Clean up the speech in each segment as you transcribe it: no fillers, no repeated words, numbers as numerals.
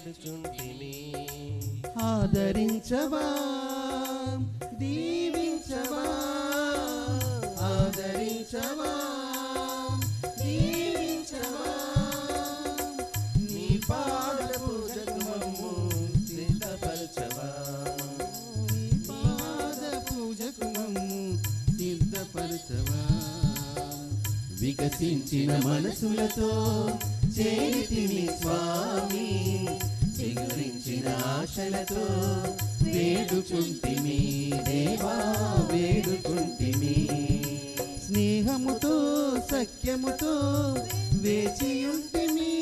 వేడుచుంటిమి. ఆదరించవా దీవించవా, ఆదరించవా దీవించవా, నీ పాద పూజకు మమ్ము సిద్ధపరచవా, నీ పాద పూజకు మమ్ము సిద్ధపరచవా. వికసించిన మనసులతో చేరితిమి స్వామి, చిగురించిన ఆశలతో వేడుచుంటిమి దేవా వేడుచుంటిమి. స్నేహముతో సఖ్యముతో వేచియుంటిమి,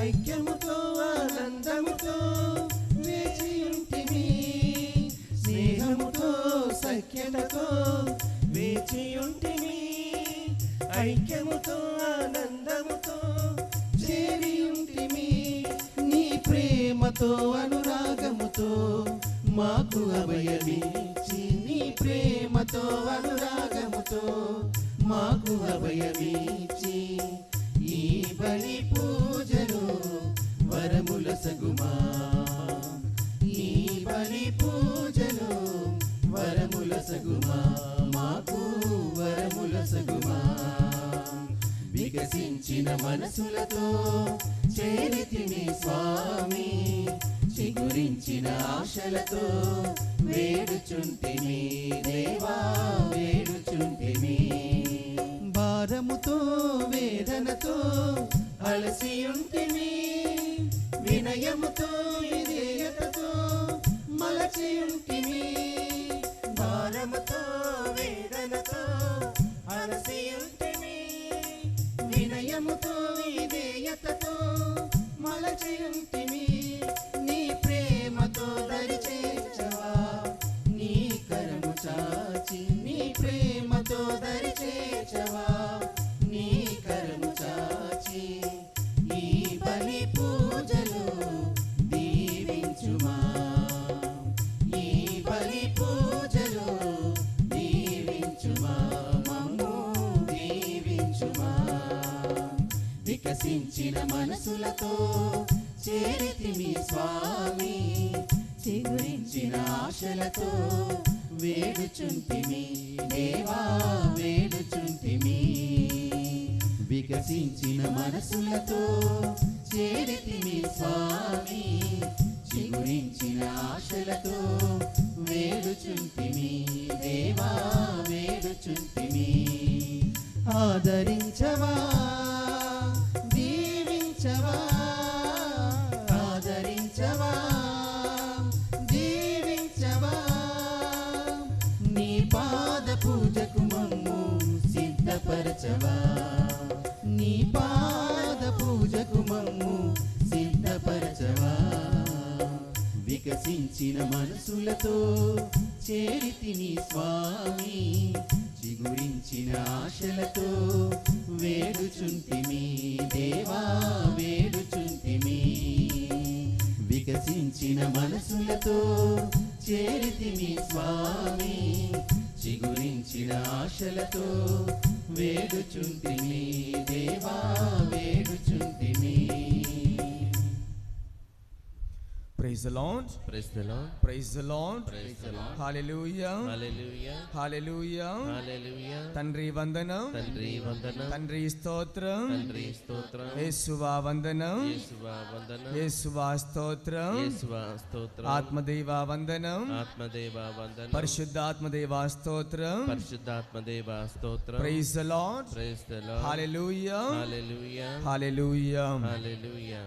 ఐక్యముతో ఆనందముతో వేచియుంటిమి, స్నేహముతో సఖ్యతతో వేచియుంటిమి, ఐక్యముతో ఆనందముతో చేరియుంటిమి. నీ ప్రేమతో అనురాగముతో మాకు అభయమిచ్చి, నీ ప్రేమతో అనురాగముతో మాకు అభయమిచ్చి, ఈ బలి పూజలు వరముల సగుమా, ఈ బలి పూజలు వరముల సగుమా, మాకు వరముల సగుమా. వికసించిన మనసులతో చేరితిమి స్వామి, చిగురించిన ఆశలతో వేడుచుంటిమి దేవా వేడుచుంటిమి. భారముతో వేదనతో అలసియుంటిమి, వినయముతో విధేయతతో మలచియుంటిమి, భారముతో వేదనతో అలసియుంటిమి, వినయముతో విధేయతతో మలచియుంటిమి. నీ ప్రేమతో దరిచేర్చవా, నీ కరము చాచి, నీ ప్రేమతో దరిచేర్చవా, నీ కరము చాచి, ఈ బలి పూజలు దీవించుమా, ఈ బలి పూజలు దీవించుమా, మమ్ము దీవించుమా. వికసించిన మనసులతో చేరితిమి స్వామి, చిగురించిన ఆశలతో వేడుచుంటిమి దేవా వేడుచుంటిమి. వికసించిన మనసులతో చేరితిమి స్వామి, చిగురించిన ఆశలతో వేడుచుంటిమి దేవా వేడుచుంటిమి. ఆదరించవా దీవించవా, ఆదరించవా దీవించవా, నీ పాద పూజకు మమ్ము సిద్ధపరచవా, నీ పాద పూజకు మమ్ము సిద్ధపరచవా. వికసించిన మనసులతో చేరితిని స్వామి, చిగురించిన ఆశలతో వేడుచుంటిమి దేవా వేడుచుంటిమి. వికసించిన మనసులతో చేరితిమి స్వామి, చిగురించిన ఆశలతో వేడుచుంటిమి దేవా వేడుచుంటిమి. Praise the Lord. Praise the Lord. Praise the Lord. Praise the Lord. Hallelujah. Hallelujah. Hallelujah. Hallelujah. తండ్రి వందనం, తండ్రి వందనం, తండ్రి స్తోత్రం, తండ్రి స్తోత్రం, యేసువా వందనం, యేసువా వందనం, యేసువా స్తోత్రం, యేసువా స్తోత్రం, ఆత్మదేవా వందనం, ఆత్మదేవ వందనం, పరిశుద్ధాత్మదేవా స్తోత్రం. పరిశుద్ధాత్మదేవ స్తోత్రం. Praise the Lord. Praise the Lord. Hallelujah. Hallelujah. Hallelujah. Hallelujah.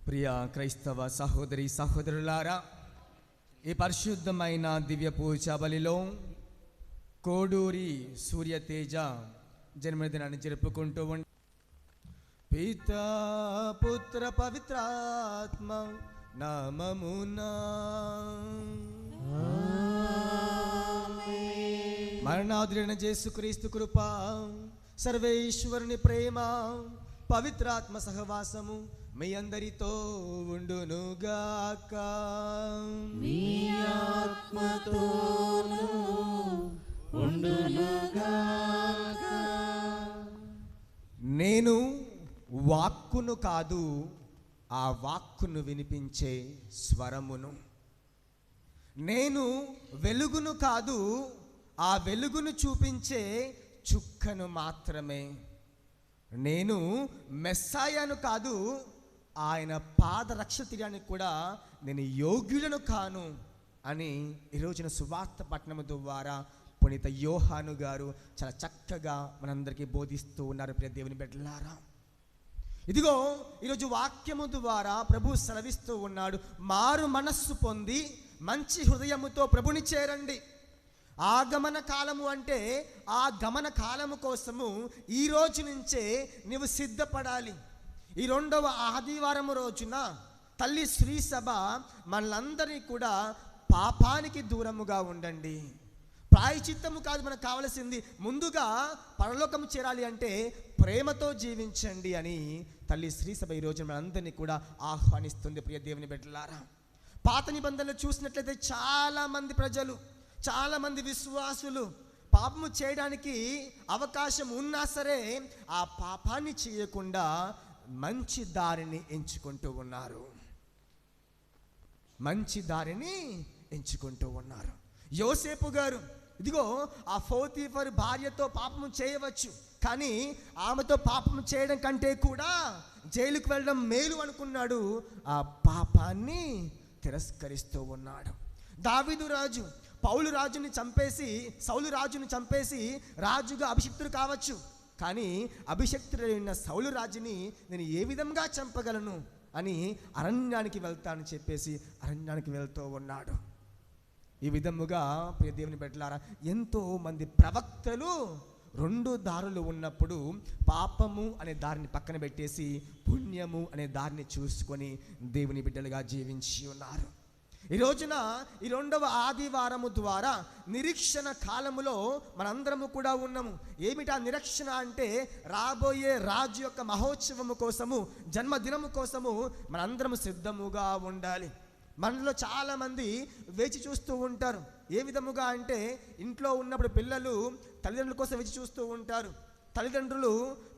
ప్రియ క్రైస్తవ సహోదరి సహోదరులారా, ఈ పరిశుద్ధమైన దివ్య పూజ బలిలో కోడూరి సూర్యతేజ జన్మదినాన్ని జరుపుకుంటూ ఉండి పితా పుత్ర పవిత్రాత్మ నామమునా మరణాదురైన యేసుక్రీస్తు కృప, సర్వేశ్వరుని ప్రేమ, పవిత్రాత్మ సహవాసము మీ అందరితో ఉండునుగాక. మీ ఆత్మతోను ఉండునుగాక. నేను వాక్కును కాదు ఆ వాక్కును వినిపించే స్వరమును. నేను వెలుగును కాదు, ఆ వెలుగును చూపించే చుక్కను మాత్రమే. నేను మెస్సాయాను కాదు, ఆయన పాదరక్ష తీయడానికి కూడా నేను యోగ్యులను కాను అని ఈరోజున సువార్త పట్టణము ద్వారా పునీత యోహాను గారు చాలా చక్కగా మనందరికీ బోధిస్తూ ఉన్నారు. ప్రియ దేవుని బిడ్డలారా, ఇదిగో ఈరోజు వాక్యము ద్వారా ప్రభు సెలవిస్తూ ఉన్నాడు, మారు మనస్సు పొంది మంచి హృదయముతో ప్రభుని చేరండి. ఆగమన కాలము అంటే ఆ గమన కాలము కోసము ఈ రోజు నుంచే నీవు సిద్ధపడాలి. ఈ 2వ ఆదివారం రోజున తల్లి శ్రీ సభ మనలందరినీ కూడా పాపానికి దూరముగా ఉండండి. ప్రాయచిత్తము కాదు మనకు కావలసింది, ముందుగా పరలోకము చేరాలి అంటే ప్రేమతో జీవించండి అని తల్లి శ్రీ సభ ఈరోజు మనందరినీ కూడా ఆహ్వానిస్తుంది. ప్రియ దేవుని బిడ్డలారా, పాత నిబంధనలు చూసినట్లయితే చాలామంది ప్రజలు, చాలామంది విశ్వాసులు పాపము చేయడానికి అవకాశం ఉన్నా సరే ఆ పాపాన్ని చేయకుండా మంచి దారిని ఎంచుకుంటూ ఉన్నారు. మంచి దారిని ఎంచుకుంటూ ఉన్నారు. యోసేపు గారు ఇదిగో ఆ పోతీఫరు భార్యతో పాపము చేయవచ్చు, కానీ ఆమెతో పాపము చేయడం కంటే కూడా జైలుకు వెళ్ళడం మేలు అనుకున్నాడు. ఆ పాపాన్ని తిరస్కరిస్తూ ఉన్నాడు. దావీదు రాజు సౌలు రాజుని చంపేసి రాజుగా అభిషిక్తుడు కావచ్చు, కానీ అభిషిక్తుడైన సౌలు రాజుని నేను ఏ విధంగా చంపగలను అని అరణ్యానికి వెళ్తానని చెప్పేసి అరణ్యానికి వెళ్తూ ఉన్నాడు. ఈ విధముగా ప్రియ దేవుని బిడ్డలారా, ఎంతో మంది ప్రవక్తలు 2 దారులు ఉన్నప్పుడు పాపము అనే దారిని పక్కన పెట్టేసి పుణ్యము అనే దారిని చూసుకొని దేవుని బిడ్డలుగా జీవించి ఉన్నారు. ఈ రోజున ఈ 2వ ఆదివారము ద్వారా నిరీక్షణ కాలములో మనందరము కూడా ఉన్నాము. ఏమిటా నిరీక్షణ అంటే రాబోయే రాజు యొక్క మహోత్సవము కోసము, జన్మదినము కోసము మనందరము సిద్ధముగా ఉండాలి. మనలో చాలామంది వేచి చూస్తూ ఉంటారు. ఏ విధముగా అంటే ఇంట్లో ఉన్నప్పుడు పిల్లలు తల్లిదండ్రుల కోసం వేచి చూస్తూ ఉంటారు. తల్లిదండ్రులు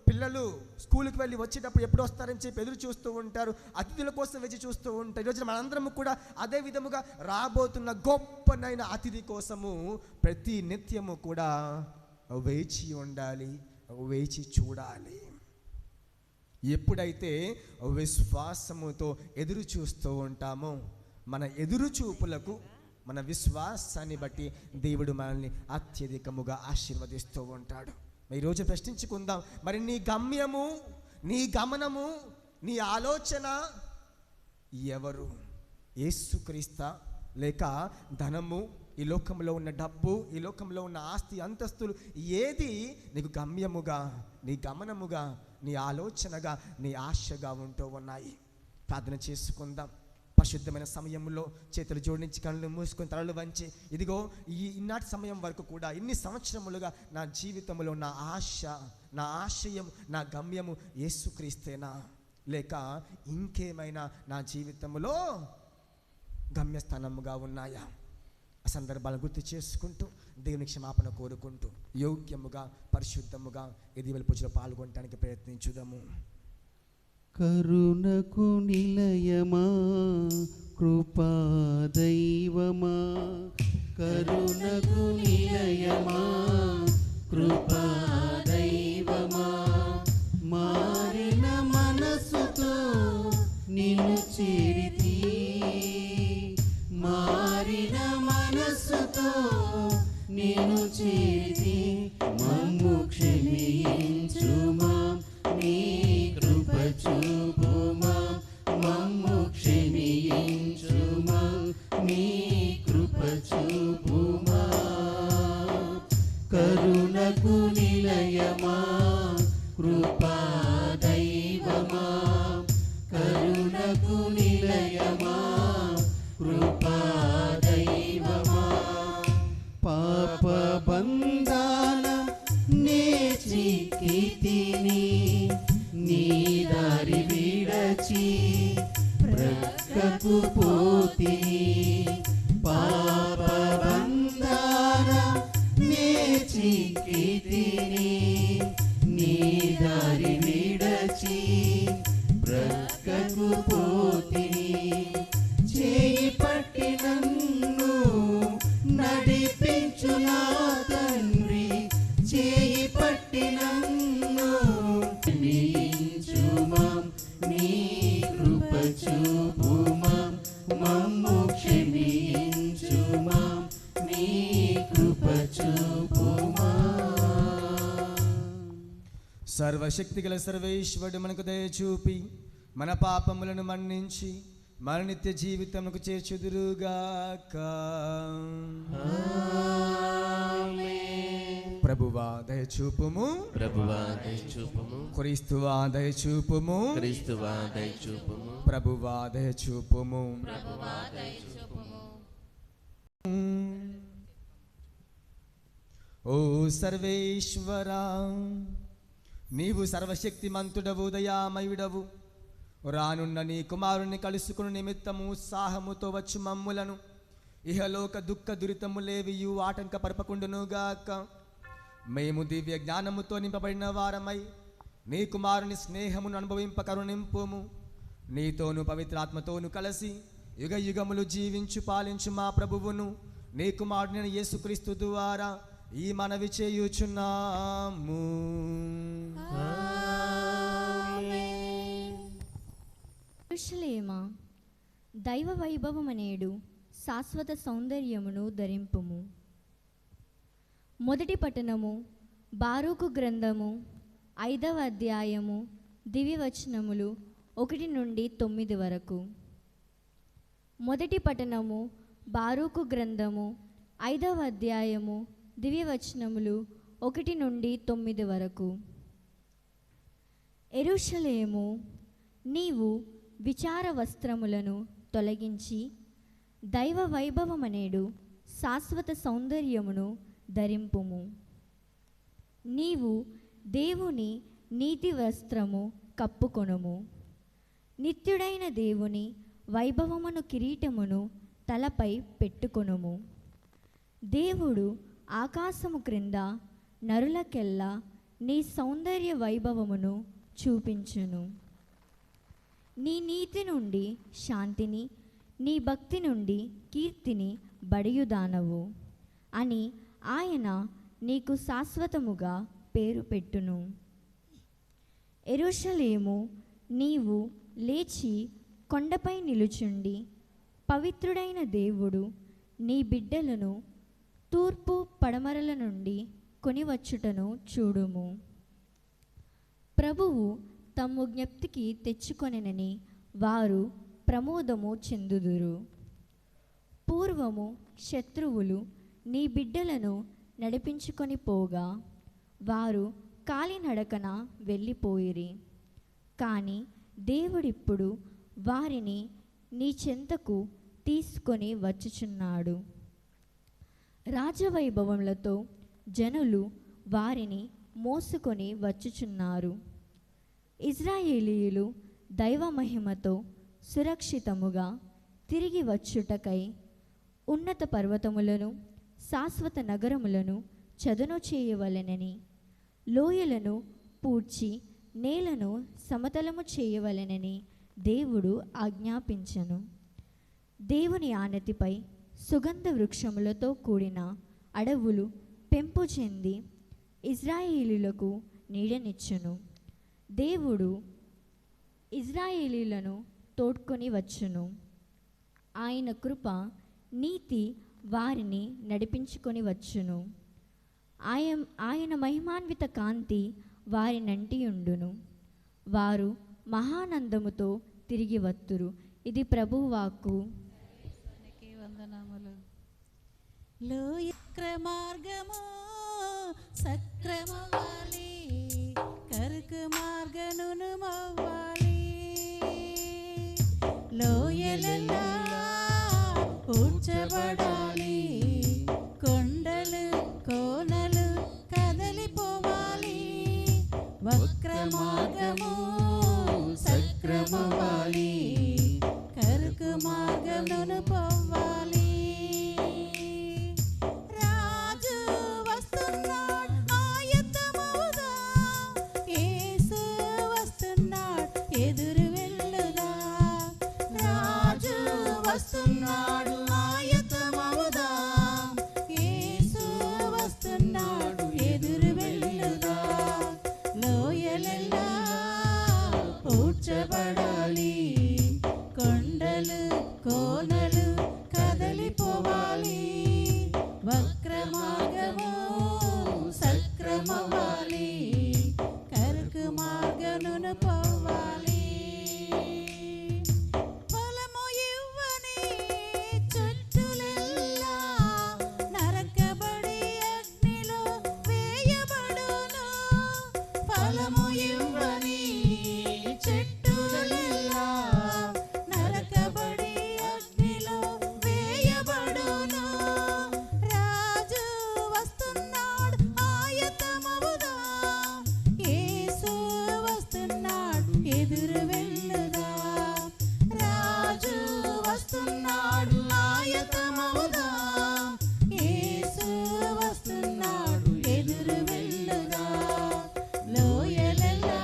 పిల్లలు స్కూల్కి వెళ్ళి వచ్చేటప్పుడు ఎప్పుడు వస్తారని చెప్పి ఎదురు చూస్తూ ఉంటారు. అతిథుల కోసం వేచి చూస్తూ ఉంటారు. ఈరోజు మనందరము కూడా అదే విధముగా రాబోతున్న గొప్పనైన అతిథి కోసము ప్రతి నిత్యము కూడా వేచి ఉండాలి, వేచి చూడాలి. ఎప్పుడైతే విశ్వాసముతో ఎదురు చూస్తూ ఉంటామో మన ఎదురు చూపులకు, మన విశ్వాసాన్ని బట్టి దేవుడు మనల్ని అత్యధికముగా ఆశీర్వదిస్తూ ఉంటాడు. ఈరోజు ప్రశ్నించుకుందాం, మరి నీ గమ్యము, నీ గమనము, నీ ఆలోచన ఎవరు? యేసుక్రీస్తా లేక ధనము, ఈ లోకంలో ఉన్న డబ్బు, ఈ లోకంలో ఉన్న ఆస్తి అంతస్తులు, ఏది నీకు గమ్యముగా, నీ గమనముగా, నీ ఆలోచనగా, నీ ఆశగా ఉంటూ ఉన్నాయి? ప్రార్థన చేసుకుందాం. పరిశుద్ధమైన సమయంలో చేతులు జోడించి కళ్ళు మూసుకొని తలలు వంచి, ఇదిగో ఈనాటి సమయం వరకు కూడా ఇన్ని సంవత్సరములుగా నా జీవితంలో నా ఆశ, నా ఆశయం, నా గమ్యము యేసుక్రీస్తేనా లేక ఇంకేమైనా నా జీవితంలో గమ్యస్థానముగా ఉన్నాయా? ఆ సందర్భాలను గుర్తు చేసుకుంటూ దేవుని క్షమాపణ కోరుకుంటూ యోగ్యముగా, పరిశుద్ధముగా ఈ దీవెన పూజలో పాల్గొనడానికి ప్రయత్నించుదాము. కరుణకు నిలయమా, కృపా దైవమా, కరుణకు నిలయమా, కృపా దైవమా, మారిన మనసుతో నిన్ను చేరితి, మారిన మనసుతో నిన్ను చేరితి, మమ్ము క్షమించుమా, నీ కృప చూపుమా, మమ్ము క్షమించుమా, నీ కృప చూపుమా. కరుణకు నిలయమా, కృపా దైవమా, కరుణకు నిలయమా, కృపా దైవమా. పాప బంధాన నే చిక్కితిని, నీ దారి విడచి ప్రక్కకు పోతిని. పాప బంధాన నే చిక్కితిని, నీ దారి విడచి ప్రక్కకు చూపుమా, మమ్ము క్షమించుమా, నీ కృప చూపుమా. సర్వశక్తిగల సర్వేశ్వరుడు మనకు దయ చూపి మన పాపములను మన్నించి మన నిత్య జీవితముకు చేర్చుదురుగాక. ప్రభువా దయచూపుము, ప్రభువా దయచూపుము, క్రీస్తువా దయచూపుము, క్రీస్తువా దయచూపుము, ప్రభువా దయచూపుము. ఓ సర్వేశ్వరా, నీవు సర్వశక్తిమంతుడవు, దయామయుడవు. రానున్న నీ కుమారుని కలుసుకుని నిమిత్తము ఉత్సాహముతో వచ్చు మమ్ములను ఇహలోక దుఃఖ దురితములేవియు ఆటంకపరపకుండునుగాక. మేము దివ్య జ్ఞానముతో నింపబడిన వారమై నీ కుమారుని స్నేహమును అనుభవింప కరుణింపుము. నీతోను పవిత్రాత్మతోను కలిసి యుగ యుగములు జీవించు పాలించు మా ప్రభువును నీ కుమారుని యేసుక్రీస్తు ద్వారా ఈ మనవి చేయుచున్నాము. యెరూషలేమా, దైవ వైభవమనేడు శాశ్వత సౌందర్యమును ధరింపుము. మొదటి పట్టణము, బారూకు గ్రంథము 5వ అధ్యాయము దివ్యవచనములు 1 నుండి 9 వరకు. మొదటి పట్టణము, బారూకు గ్రంథము 5వ అధ్యాయము దివ్యవచనములు 1 నుండి 9 వరకు. యెరూషలేము, నీవు విచార వస్త్రములను తొలగించి దైవ వైభవమనేడు శాశ్వత సౌందర్యమును ధరింపుము. నీవు దేవుని నీతి వస్త్రము కప్పుకొనుము. నిత్యుడైన దేవుని వైభవమును కిరీటమును తలపై పెట్టుకొనుము. దేవుడు ఆకాశము క్రింద నరులకెల్లా నీ సౌందర్య వైభవమును చూపించును. నీ నీతి నుండి శాంతిని, నీ భక్తి నుండి కీర్తిని బడియుదానవు అని ఆయన నీకు శాశ్వతముగా పేరు పెట్టును. యెరూషలేము, నీవు లేచి కొండపై నిలుచుండి పవిత్రుడైన దేవుడు నీ బిడ్డలను తూర్పు పడమరల నుండి కొనివచ్చుటను చూడుము. ప్రభువు తమ్ము జ్ఞప్తికి తెచ్చుకొనెనని వారు ప్రమోదము చెందుదురు. పూర్వము శత్రువులు నీ బిడ్డలను నడిపించుకొని పోగా వారు కాలినడకన వెళ్ళిపోయిరి. కానీ దేవుడిప్పుడు వారిని నీ చెంతకు తీసుకొని వచ్చుచున్నాడు. రాజవైభవములతో జనులు వారిని మోసుకొని వచ్చుచున్నారు. ఇజ్రాయేలీయులు దైవ మహిమతో సురక్షితముగా తిరిగి వచ్చుటకై ఉన్నత పర్వతములను శాశ్వత నగరములను చదును చేయవలెనని, లోయలను పూడ్చి నేలను సమతలము చేయవలెనని దేవుడు ఆజ్ఞాపించెను. దేవుని ఆనతిపై సుగంధ వృక్షములతో కూడిన అడవులు పెంపు చెంది ఇజ్రాయేలీయులకు నీడనిచ్చును. దేవుడు ఇజ్రాయేలీయులను తోడ్కొని వచ్చును. ఆయన కృప నీతి వారిని నడిపించుకొని వచ్చును. ఆయన మహిమాన్విత కాంతి వారినంటి ఉండును. వారు మహానందముతో తిరిగి వత్తురు. ఇది ప్రభువు వాక్కు. వందనములు. లోయక్ర మార్గము సక్రమవాలి, కరుకు మార్గనును మవ్వాలి. లోయలలా ఊడ్చబడాలి, కొండలు కోనలు కదలిపోవాలి. వక్ర మార్గము సక్రమవాలి, కరుకు మార్గమును పోవాలి. రాజు వస్తున్నాడు, ఆయత్తమవుదా. యేసు వస్తున్నాడు, ఎదురు వెళ్ళుదా. రాజు వస్తున్నాడు, ఆయత్తమవుదా. యేసు వస్తున్నాడు, ఎదురు వెళ్ళుదా. లోయలెల్లా ఊడ్చబడాలి, కొండలు కోనలు కదలిపోవాలి, వక్రమార్గము సక్రమవ్వాలి, కరుకు మార్గమును పోవాలి. ఫలము ఇవ్వని చెట్టులెల్లా నరకబడి అగ్నిలో వేయబడును. ఫలము ఇవ్వని చెట్టులెల్లా నరకబడి అగ్నిలో వేయబడును. రాజు వస్తున్నాడు ఆయతమవుదా, యేసు వస్తున్నాడు ఎదురు వెళ్ళుదా. రాజు వస్తున్నాడు ఆయతమవుదా, యేసు వస్తున్నాడు ఎదురు వెళ్ళుదా. లోయలెల్లా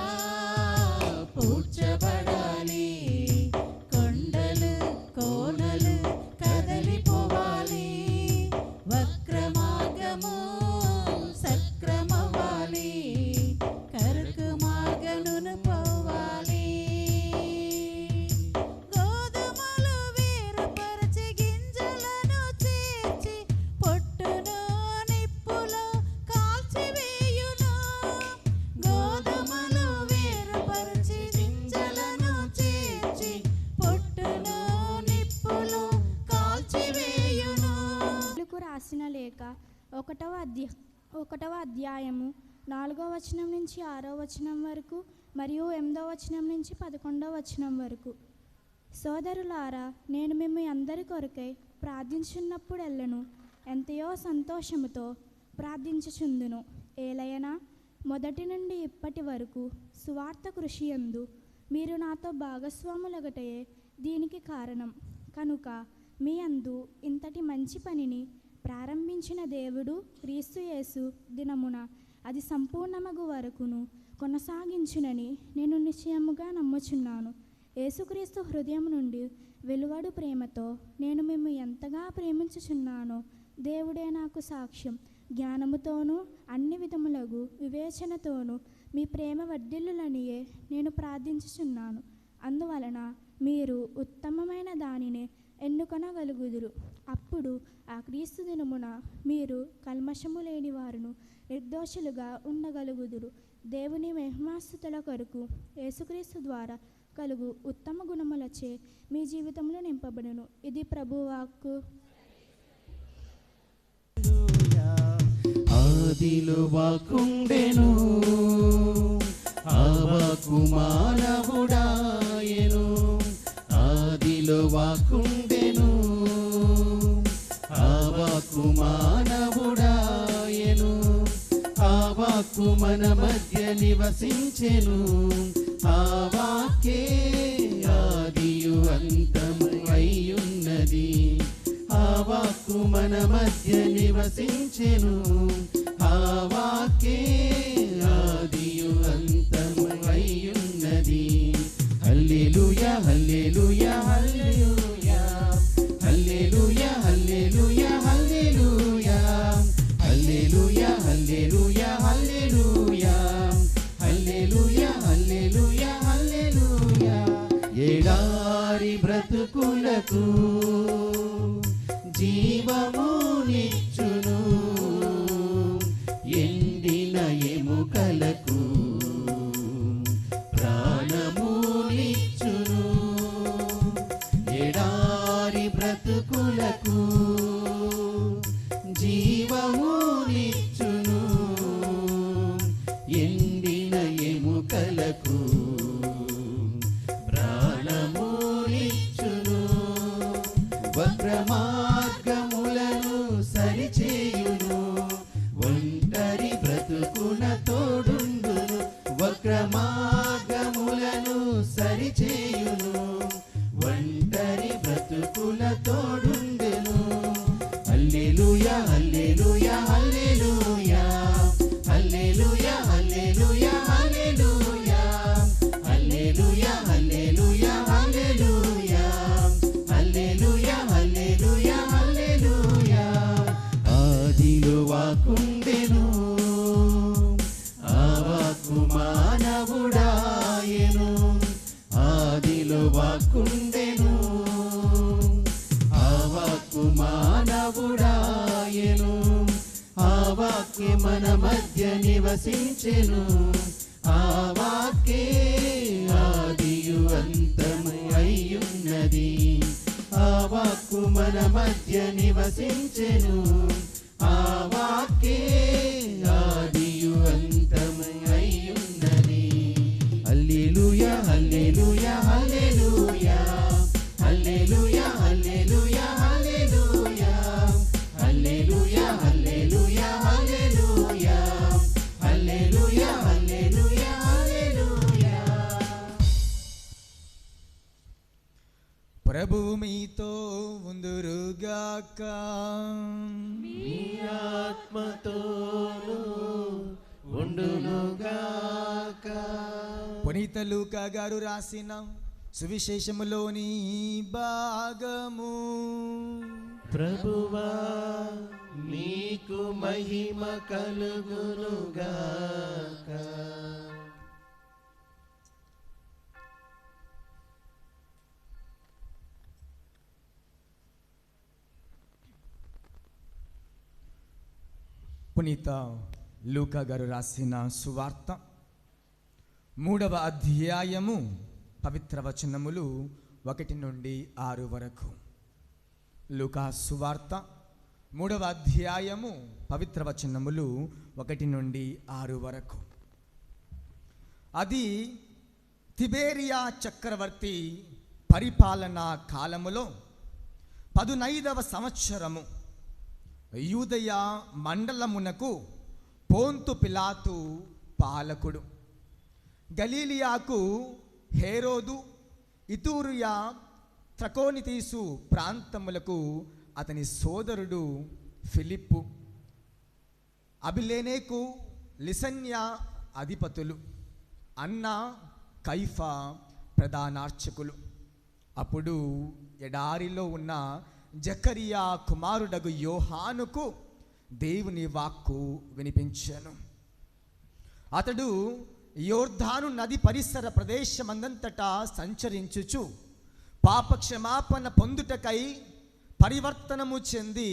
పూడ్చబడాలి, కొండలు కోనలు కదలిపోవాలి, వక్రమార్గము సక్రమవ్వాలి, కరుకు మార్గమును పోవాలి. గోధుమలు వేరుపరచి గింజలను చేర్చి పొట్టును నిప్పులో కాల్చివేయును. గోధుమలు వేరుపరచి గింజలను చేర్చి పొట్టును నిప్పులో కాల్చివేయును. కు రాసిన లేఖ 1వ అధ్యాయము 4వ వచనం నుంచి 6వ వచనం వరకు మరియు 8వ వచనం నుంచి 11వ వచనం వరకు. సోదరులారా, నేను మేము అందరి కొరకై ప్రార్థించున్నప్పుడెల్లను ఎంతయో సంతోషముతో ప్రార్థించుచుందును. ఏలయనా మొదటి నుండి ఇప్పటి వరకు సువార్త కృషి యందు మీరు నాతో భాగస్వాములగటయే దీనికి కారణం. కనుక మీ అందు ఇంతటి మంచి పనిని ప్రారంభించిన దేవుడు క్రీస్తు యేసు దినమున అది సంపూర్ణమగు వరకును కొనసాగించునని నేను నిశ్చయముగా నమ్ముచున్నాను. యేసుక్రీస్తు హృదయం నుండి వెలువడు ప్రేమతో నేను మేము ఎంతగా ప్రేమించుచున్నానో దేవుడే నాకు సాక్ష్యం. జ్ఞానముతోనూ అన్ని విధములగు వివేచనతోనూ మీ ప్రేమ వర్ధిల్లులనియే నేను ప్రార్థించుచున్నాను. అందువలన మీరు ఉత్తమమైన దానినే ఎన్నుకొనగలుగుదురు. అప్పుడు ఆ క్రీస్తు దినమున మీరు కల్మషము లేని వారును నిర్దోషులుగా ఉండగలుగుదురు. దేవుని మహిమాస్తుతుల కొరకు యేసుక్రీస్తు ద్వారా కలుగు ఉత్తమ గుణములచే మీ జీవితంలో నింపబడును. ఇది ప్రభువాక్కు. ఆదిలో వాకుండెను, ఆ వాక్కు మానవుడాయెను. ఆదిలో వాకుండెను, ఆ వాక్కు మానవుడాయెను. ఆ వాక్కు మన మధ్య నివసించెను. ఆ వాక్కే ఆదియు అంతము అయ్యున్నది. ఆ వాక్కు మన మధ్య నివసించెను. ఆ వాక్కే ఆదియు అంతము అయ్యున్నది. హల్లెలూయా hallelujah hallelujah hallelujah hallelujah hallelujah hallelujah hallelujah hallelujah hallelujah hallelujah హల్లెలూయా. ఎడారి బ్రతుకులకు జీవమునిచ్చును, ఎండిన ఎముకలకు ప్రాణమునిచ్చును. ఎడారి బ్రతుకులకు జీవమునిచ్చును, ఎండిన ఎముకలకు ప్రాణమునిచ్చును. వక్రమార్గములను సరిచేయును, ఒంటరి బ్రతుకున తోడుండును. వక్రమార్గములను సరిచేయును, ఒంటరి బ్రతుకుల తోడుండును. హల్లెలూయా hallelujah hallelujah hallelujah hallelujah hallelujah hallelujah hallelujah hallelujah hallelujah hallelujah హల్లెలూయా. ఆదిలో వాకుండెను, ఆ వాక్కు మానవుడాయెను. ఆదిలో వాకుండెను, వాక్యే మన మధ్య నివసించెను, ఆ వాక్యే ఆదియు అంతము అయ్యున్నది. ఆ వాక్కు మన మధ్య నివసించెను, ఆ వాక్యే ఆదియు అంతము అయ్యున్నది. హల్లెలూయా hallelujah hallelujah hallelujah hallelujah hallelujah hallelujah hallelujah hallelujah hallelujah hallelujah హల్లెలూయా. ప్రభువు మీతో ఉందురుగాక. మీ ఆత్మతోను ఉండునుగాక. పునీత లూకా గారు రాసిన సువిశేషములోని భాగము. ప్రభువా నీకు మహిమ కలుగునుగాక. పునీత లూకా గారు రాసిన సువార్త 3వ అధ్యాయము పవిత్ర వచనములు 1 నుండి 6 వరకు. లూకా సువార్త 3వ అధ్యాయము పవిత్ర వచనములు 1 నుండి 6 వరకు. అది తిబేరియా చక్రవర్తి పరిపాలనా కాలములో 15వ సంవత్సరము యూదయ మండలమునకు పోంతు పిలాతు పాలకుడు. గలీలియాకు హేరోదు, ఇతూరియా, త్రకోనితీసు ప్రాంతములకు అతని సోదరుడు ఫిలిప్పు, అబిలేనేకు లిసన్యా అధిపతులు, అన్న, కైఫా ప్రధానార్చకులు. అప్పుడు ఎడారిలో ఉన్న జకరియా కుమారుడగు యోహానుకు దేవుని వాక్కు వినిపించెను. అతడు యోర్దాను నది పరిసర ప్రదేశమందంతటా సంచరించుచు పాపక్షమాపణ పొందుటకై పరివర్తనము చెంది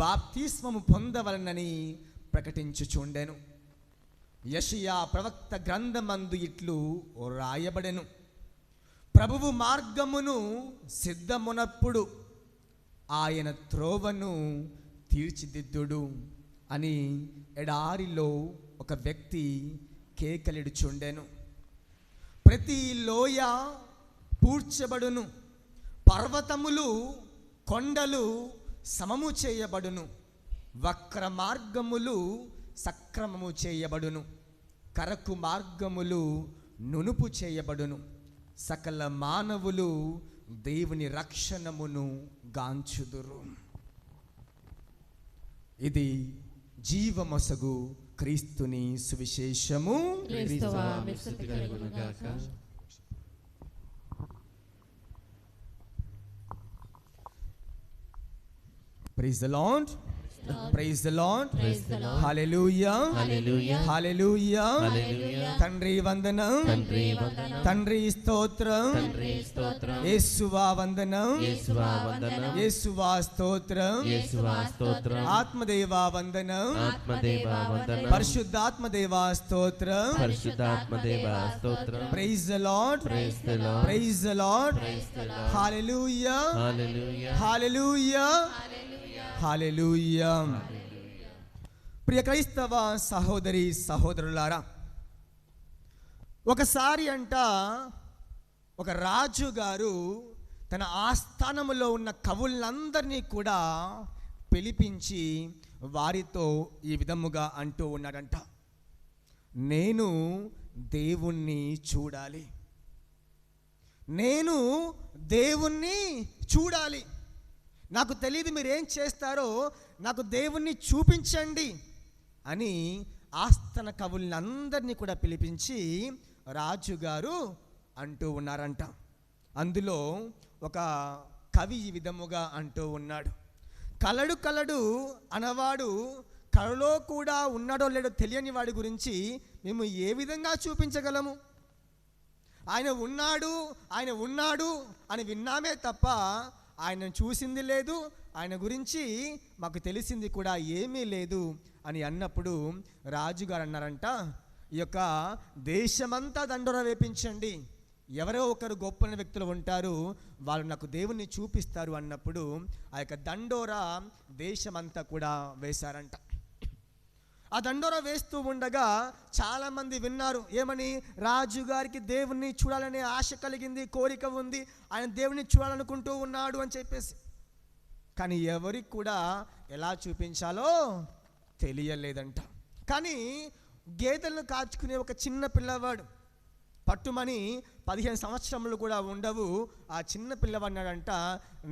బాప్తిస్మము పొందవలనని ప్రకటించుచుండెను. యెషయా ప్రవక్త గ్రంథమందు ఇట్లు రాయబడెను, ప్రభువు మార్గమును సిద్ధమునప్పుడు ఆయన త్రోవను తీర్చిదిద్దుడు అని ఎడారిలో ఒక వ్యక్తి కేకలిడుచుండెను. ప్రతి లోయ పూడ్చబడును, పర్వతములు కొండలు సమము చేయబడును, వక్ర మార్గములు సక్రమము చేయబడును, కరకు మార్గములు నునుపు చేయబడును, సకల మానవులు దేవుని రక్షణమును గాంచుదురు. ఇది జీవమొసగు క్రీస్తుని సువిశేషము. క్రీస్తువా మీకు స్తుతి కలుగునుగాక. Praise the Lord. Praise the Lord. Praise the Lord. Hallelujah. Hallelujah. Hallelujah. Hallelujah. తండ్రి వందనం, తండ్రి వందనం, తండ్రి స్తోత్రం, తండ్రి స్తోత్రం, యేసువా వందనం, యేసువా వందనం, యేసువా స్తోత్రం, యేసువా స్తోత్రం, ఆత్మదేవా వందనం, ఆత్మదేవా వందనం, పరిశుద్ధాత్మదేవా స్తోత్రం. పరిశుద్ధాత్మదేవా స్తోత్రం. Praise the Lord. Praise the Lord. Praise the Lord. Praise the Lord. Hallelujah. Hallelujah. Hallelujah. Hallelujah. ప్రియ క్రైస్తవ సహోదరి సహోదరులారా, ఒకసారి అంట ఒక రాజు గారు తన ఆస్థానములో ఉన్న కవులందరినీ కూడా పిలిపించి వారితో ఈ విధముగా అంటూ ఉన్నాడంట, నేను దేవుణ్ణి చూడాలి, నేను దేవుణ్ణి చూడాలి, నాకు తెలియదు మీరేం చేస్తారో, నాకు దేవుణ్ణి చూపించండి అని ఆస్థాన కవులందరినీ కూడా పిలిపించి రాజుగారు అంటూ ఉన్నారంట. అందులో ఒక కవి ఈ విధముగా అంటూ ఉన్నాడు, కలడు కలడు అనవాడు కలలో కూడా ఉన్నాడో లేడో తెలియని వాడి గురించి మేము ఏ విధంగా చూపించగలము? ఆయన ఉన్నాడు అని విన్నామే తప్ప ఆయనను చూసింది లేదు, ఆయన గురించి మాకు తెలిసింది కూడా ఏమీ లేదు అని అన్నప్పుడు రాజుగారు అన్నారంట, ఈ యొక్క దేశమంతా దండోర వేపించండి, ఎవరో ఒకరు గొప్ప వ్యక్తులు ఉంటారు, వాళ్ళు నాకు దేవుణ్ణి చూపిస్తారు అన్నప్పుడు ఆ యొక్క దండోర దేశమంతా కూడా వేశారంట. ఆ దండోర వేస్తూ ఉండగా చాలామంది విన్నారు, ఏమని? రాజుగారికి దేవుణ్ణి చూడాలనే ఆశ కలిగింది, కోరిక ఉంది, ఆయన దేవుణ్ణి చూడాలనుకుంటూ ఉన్నాడు అని చెప్పేసి. కానీ ఎవరికి కూడా ఎలా చూపించాలో తెలియలేదంట. కానీ గేదెలను కాచుకునే ఒక చిన్న పిల్లవాడు, పట్టుమని 15 సంవత్సరములు కూడా ఉండవు, ఆ చిన్న పిల్లవాడు అన్నాడంట,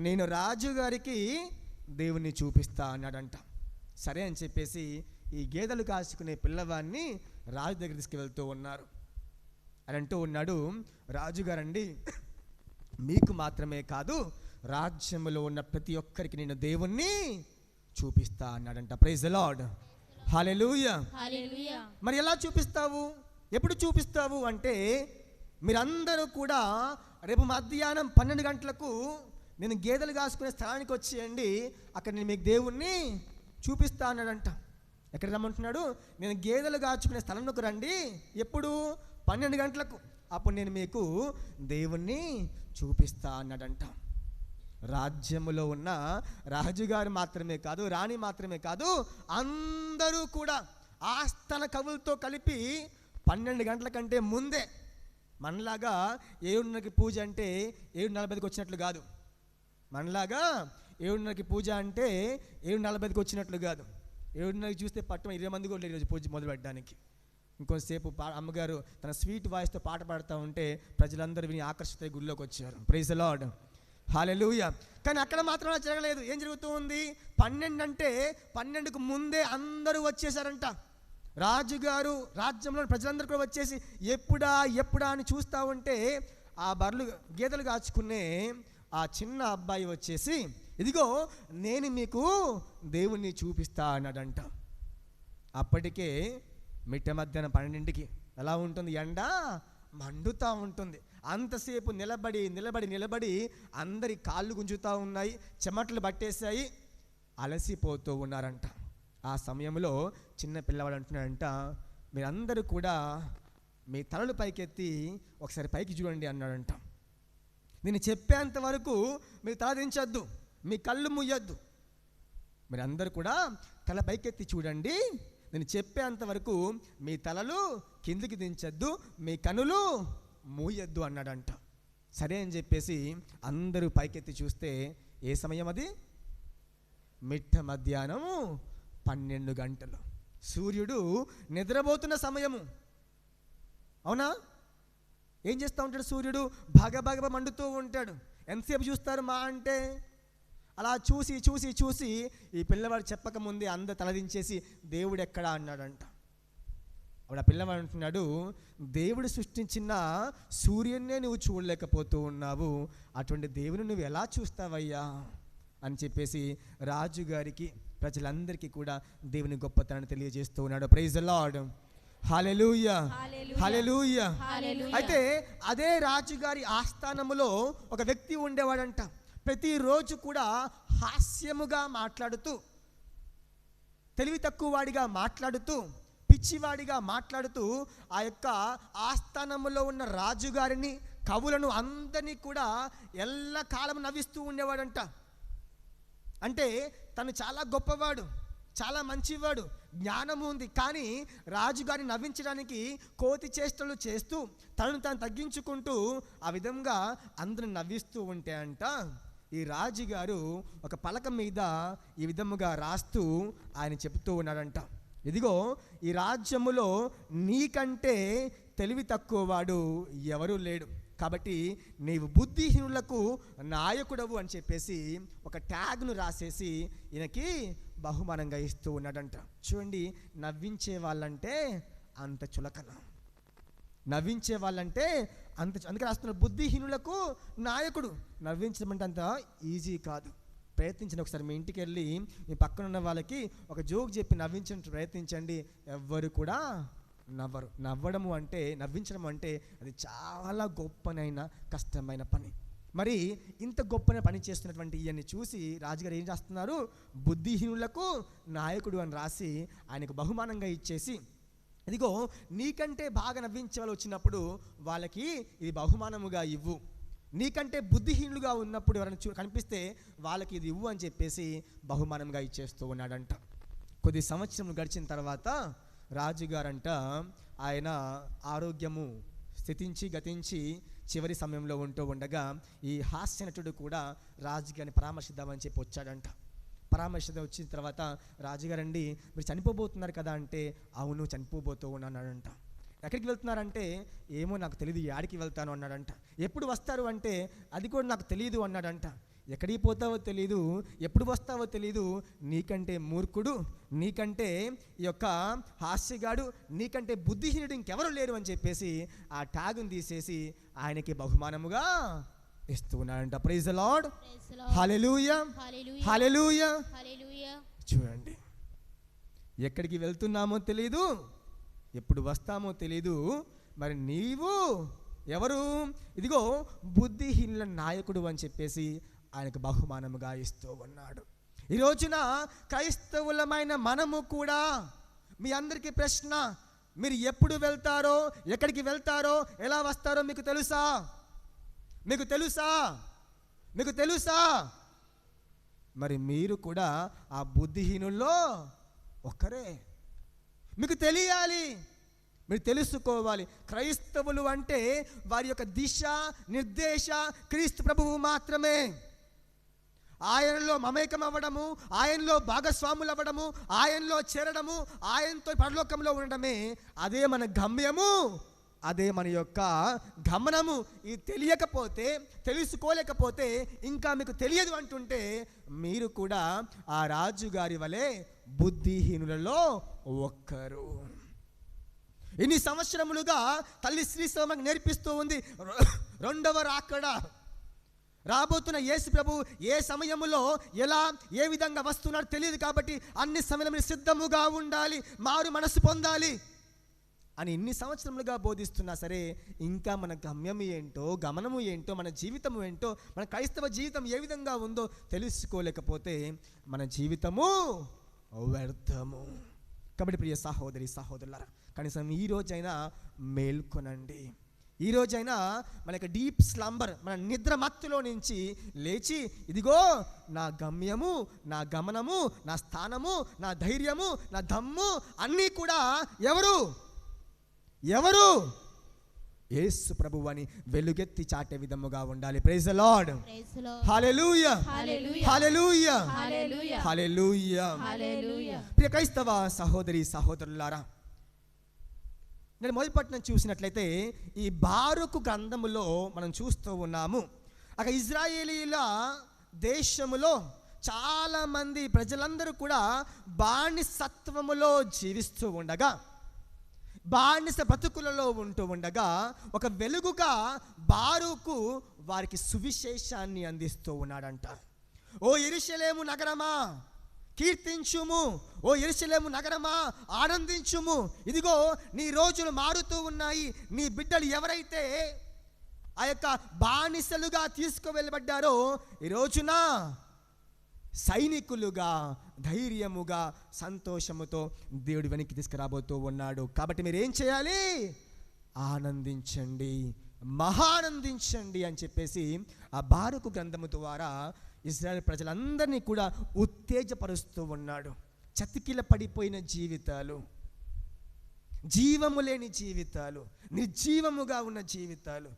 నేను రాజుగారికి దేవుణ్ణి చూపిస్తా అన్నాడంట. సరే అని చెప్పేసి ఈ గేదెలు కాచుకునే పిల్లవాడిని రాజు దగ్గర తీసుకువెళ్తూ ఉన్నారు. అని అంటూ ఉన్నాడు, రాజుగారండి, మీకు మాత్రమే కాదు రాజ్యంలో ఉన్న ప్రతి ఒక్కరికి నేను దేవుణ్ణి చూపిస్తా అన్నాడంట. ప్రైజ్ ది లార్డ్, హల్లెలూయా. మరి ఎలా చూపిస్తావు, ఎప్పుడు చూపిస్తావు అంటే, మీరందరూ కూడా రేపు మధ్యాహ్నం 12 గంటలకు నేను గేదెలు కాసుకునే స్థలానికి వచ్చేయండి, అక్కడ నేను మీకు దేవుణ్ణి చూపిస్తా అన్నాడంట. ఎక్కడ రమ్మంటున్నాడు? నేను గేదెలు కాచుకునే స్థలంలోకి రండి, ఎప్పుడు? 12 గంటలకు, అప్పుడు నేను మీకు దేవుణ్ణి చూపిస్తా అన్నాడంట. రాజ్యములో ఉన్న రాజుగారు మాత్రమే కాదు, రాణి మాత్రమే కాదు, అందరూ కూడా ఆస్థాన కవులతో కలిపి 12 గంటల కంటే ముందే, మనలాగా 7:30కి పూజ అంటే 7:40కి వచ్చినట్లు కాదు, మనలాగా 7:30కి పూజ అంటే 7:40కి వచ్చినట్లు కాదు. 7:30కి చూస్తే పట్టం 20 మంది కూడా లేరు ఈరోజు పూజ మొదలు పెట్టడానికి. ఇంకొంతసేపు అమ్మగారు తన స్వీట్ వాయిస్తో పాట పాడుతూ ఉంటే ప్రజలందరూ విని ఆకర్షిత గుడిలోకి వచ్చారు. ప్రైజ్ ది లార్డ్, హల్లెలూయా. కానీ అక్కడ మాత్రం అలా జరగలేదు. ఏం జరుగుతూ ఉంది? 12 అంటే 12కు ముందే అందరూ వచ్చేసారంట. రాజుగారు రాజ్యంలో ప్రజలందరూ కూడా వచ్చేసి ఎప్పుడా అని చూస్తూ ఉంటే ఆ గేదెలు కాచుకునే ఆ చిన్న అబ్బాయి వచ్చేసి, ఇదిగో నేను మీకు దేవుణ్ణి చూపిస్తా అన్నాడంట. అప్పటికే మిట్ట మధ్యాహ్నం 12కి ఎలా ఉంటుంది? ఎండ మండుతూ ఉంటుంది. అంతసేపు నిలబడి అందరి కాళ్ళు గుంజుతూ ఉన్నాయి, చెమటలు పట్టేశాయి, అలసిపోతూ ఉన్నారంట. ఆ సమయంలో చిన్న పిల్లవాడు అంటున్నాడంట, మీరందరూ కూడా మీ తలలు పైకెత్తి ఒకసారి పైకి చూడండి అన్నాడంట. నేను చెప్పేంత వరకు మీరు తల దించొద్దు, మీ కళ్ళు ముయ్యొద్దు, మీరందరూ కూడా తల పైకెత్తి చూడండి, నేను చెప్పేంత వరకు మీ తలలు కిందికి దించొద్దు, మీ కనులు మూయొద్దు అన్నాడంట. సరే అని చెప్పేసి అందరూ పైకెత్తి చూస్తే ఏ సమయం అది? మిట్ట మధ్యాహ్నం 12 గంటలు, సూర్యుడు నిద్రపోతున్న సమయము. అవునా? ఏం చేస్తూ ఉంటాడు సూర్యుడు? భగ మండుతూ ఉంటాడు. ఎంతసేపు చూస్తారు? మా అంటే అలా చూసి ఈ పిల్లవాడు చెప్పకముందే అందరు తలదించేసి దేవుడు ఎక్కడా అన్నాడంట. అప్పుడు ఆ పిల్లవాడు అంటున్నాడు, దేవుడు సృష్టించిన సూర్యున్నే నువ్వు చూడలేకపోతూ ఉన్నావు, అటువంటి దేవుని నువ్వు ఎలా చూస్తావయ్యా అని చెప్పేసి రాజుగారికి ప్రజలందరికీ కూడా దేవుని గొప్పతనాన్ని తెలియజేస్తూ ఉన్నాడు. ప్రైజ్ ది లార్డ్, హల్లెలూయా, హల్లెలూయా. అయితే అదే రాజుగారి ఆస్థానములో ఒక వ్యక్తి ఉండేవాడంట. ప్రతిరోజు కూడా హాస్యముగా మాట్లాడుతూ, తెలివి తక్కువ వాడిగా మాట్లాడుతూ, పిచ్చివాడిగా మాట్లాడుతూ ఆ యొక్క ఆస్థానములో ఉన్న రాజుగారిని, కవులను అందరినీ కూడా ఎల్లకాలం నవ్విస్తూ ఉండేవాడంట. అంటే తను చాలా గొప్పవాడు, చాలా మంచివాడు, జ్ఞానము ఉంది, కానీ రాజుగారిని నవ్వించడానికి కోతి చేష్టలు చేస్తూ తనను తాను తగ్గించుకుంటూ ఆ విధంగా అందరిని నవ్విస్తూ ఉంటే అంట, ఈ రాజుగారు ఒక పలక మీద ఈ విధముగా రాస్తూ ఆయన చెప్తూ ఉన్నాడంట, ఇదిగో ఈ రాజ్యములో నీకంటే తెలివి తక్కువ వాడు ఎవరూ లేడు, కాబట్టి నీవు బుద్ధిహీనులకు నాయకుడవు అని చెప్పేసి ఒక ట్యాగ్ను రాసేసి ఈయనకి బహుమానంగా ఇస్తూ ఉన్నాడంట. చూడండి, నవ్వించే వాళ్ళంటే అంత చులకన, నవ్వించే వాళ్ళంటే అంత, అందుకే రాస్తున్నారు బుద్ధిహీనులకు నాయకుడు. నవ్వించడం అంటే అంత ఈజీ కాదు. ప్రయత్నించండి, ఒకసారి మీ ఇంటికి వెళ్ళి మీ పక్కన ఉన్న వాళ్ళకి ఒక జోక్ చెప్పి నవ్వించడానికి ప్రయత్నించండి, ఎవ్వరు కూడా నవ్వరు. నవ్వడము అంటే, నవ్వించడం అంటే అది చాలా గొప్పనైన కష్టమైన పని. మరి ఇంత గొప్పన పని చేస్తున్నటువంటి ఈయన్ని చూసి రాజుగారు ఏం చేస్తున్నారు, బుద్ధిహీనులకు నాయకుడు అని రాసి ఆయనకు బహుమానంగా ఇచ్చేసి, ఇదిగో నీకంటే బాగా నవ్వించే వాళ్ళు వచ్చినప్పుడు వాళ్ళకి ఇది బహుమానముగా ఇవ్వు, నీకంటే బుద్ధిహీనులుగా ఉన్నప్పుడు ఎవరైనా కనిపిస్తే వాళ్ళకి ఇది ఇవ్వు అని చెప్పేసి బహుమానంగా ఇచ్చేస్తూ ఉన్నాడంట. కొద్ది సంవత్సరం గడిచిన తర్వాత రాజుగారంట ఆయన ఆరోగ్యము స్థితించి గతించి చివరి సమయంలో ఉంటూ ఉండగా ఈ హాస్యనటుడు కూడా రాజుగారిని పరామర్శిద్దామని చెప్పి వచ్చాడంట. పరామర్శిద్దాం వచ్చిన తర్వాత రాజుగారండి మీరు చనిపోబోతున్నారు కదా అంటే, అవును చనిపోబోతూ ఉన్నాడంట. ఎక్కడికి వెళ్తున్నారంటే, ఏమో నాకు తెలియదు, యాడికి వెళ్తాను అన్నాడంట. ఎప్పుడు వస్తారు అంటే, అది కూడా నాకు తెలియదు అన్నాడంట. ఎక్కడికి పోతావో తెలీదు, ఎప్పుడు వస్తావో తెలీదు, నీకంటే మూర్ఖుడు, నీకంటే ఈ యొక్క హాస్యగాడు, నీకంటే బుద్ధిహీనుడు ఇంకెవరు లేరు అని చెప్పేసి ఆ ట్యాగును తీసేసి ఆయనకి బహుమానముగా ఇస్తూ ఉన్నాడంట. ప్రైజ్ ది లార్డ్, హల్లెలూయా, హల్లెలూయా. చూడండి, ఎక్కడికి వెళ్తున్నామో తెలీదు, ఎప్పుడు వస్తామో తెలీదు, మరి నీవు ఎవరు, ఇదిగో బుద్ధిహీనుల నాయకుడు అని చెప్పేసి ఆయనకు బహుమానముగా ఇస్తూ ఉన్నాడు. ఈ రోజున క్రైస్తవులమైన మనము కూడా, మీ అందరికీ ప్రశ్న, మీరు ఎప్పుడు వెళ్తారో, ఎక్కడికి వెళ్తారో, ఎలా వస్తారో మీకు తెలుసా? మీకు తెలుసా? మీకు తెలుసా? మరి మీరు కూడా ఆ బుద్ధిహీనుల్లో ఒక్కరే. మీకు తెలియాలి, మీరు తెలుసుకోవాలి. క్రైస్తవులు అంటే వారి యొక్క దిశ నిర్దేశ క్రీస్తు ప్రభువు మాత్రమే. ఆయనలో మమేకం అవ్వడము, ఆయనలో భాగస్వాములు అవ్వడము, ఆయనలో చేరడము, ఆయనతో పరలోకంలో ఉండడమే, అదే మన గమ్యము, అదే మన యొక్క గమనము. ఇది తెలియకపోతే, తెలుసుకోలేకపోతే, ఇంకా మీకు తెలియదు అంటుంటే మీరు కూడా ఆ రాజుగారి వలె బుద్ధిహీనులలో ఒక్కరు. ఇన్ని సంవత్సరములుగా తల్లి శ్రీశ్రీ నేర్పిస్తూ ఉంది, రెండవ రాకడ రాబోతున్న యేసు ప్రభు ఏ సమయములో ఎలా ఏ విధంగా వస్తున్నాడో తెలియదు కాబట్టి అన్ని సమయంలో సిద్ధముగా ఉండాలి, మారు మనసు పొందాలి అని ఇన్ని సంవత్సరములుగా బోధిస్తున్నా సరే ఇంకా మన గమ్యం ఏంటో, గమనము ఏంటో, మన జీవితము ఏంటో, మన క్రైస్తవ జీవితం ఏ విధంగా ఉందో తెలుసుకోలేకపోతే మన జీవితము వ్యర్థము. కాబట్టి ప్రియ సహోదరి సహోదరులారా, కనీసం ఈ రోజైనా మేల్కొనండి. ఈ రోజైనా మన యొక్క డీప్ స్లంబర్, మన నిద్ర మత్తులో నుంచి లేచి, ఇదిగో నా గమ్యము, నా గమనము, నా స్థానము, నా ధైర్యము, నా దమ్ము అన్నీ కూడా ఎవరు? ఎవరు? యేసు ప్రభువు అని వెలుగెత్తి చాటే విధముగా ఉండాలి. Praise the lord, hallelujah, hallelujah, hallelujah. ప్రియ క్రైస్తవ సహోదరి సహోదరులారా, నేను మొదటిపట్నం చూసినట్లయితే ఈ బారూకు గ్రంథములో మనం చూస్తూ ఉన్నాము. అక్కడ ఇజ్రాయేలీల దేశములో చాలామంది ప్రజలందరూ కూడా బానిసత్వములో జీవిస్తూ ఉండగా, బానిస బ్రతుకులలో ఉంటూ ఉండగా ఒక వెలుగుగా బారూకు వారికి సువిశేషాన్ని అందిస్తూ ఉన్నాడంట. ఓ యెరూషలేము నగరమా కీర్తించుము, ఓ యెరూషలేము నగరమా ఆనందించుము, ఇదిగో నీ రోజులు మారుతూ ఉన్నాయి. నీ బిడ్డలు ఎవరైతే ఆ యొక్క బానిసలుగా తీసుకువెళ్ళబడ్డారో ఈ రోజున సైనికులుగా ధైర్యముగా సంతోషముతో దేవుడి వెనక్కి తీసుకురాబోతూ ఉన్నాడు. కాబట్టి మీరు ఏం చేయాలి? ఆనందించండి, మహానందించండి అని చెప్పేసి ఆ బారూకు గ్రంథము ద్వారా ఇశ్రాయేలు ప్రజలందరినీ కూడా ఉత్తేజపరుస్తూ ఉన్నాడు. చతికిల పడిపోయిన జీవితాలు, జీవము లేని జీవితాలు, నిర్జీవముగా ఉన్న జీవితాలు,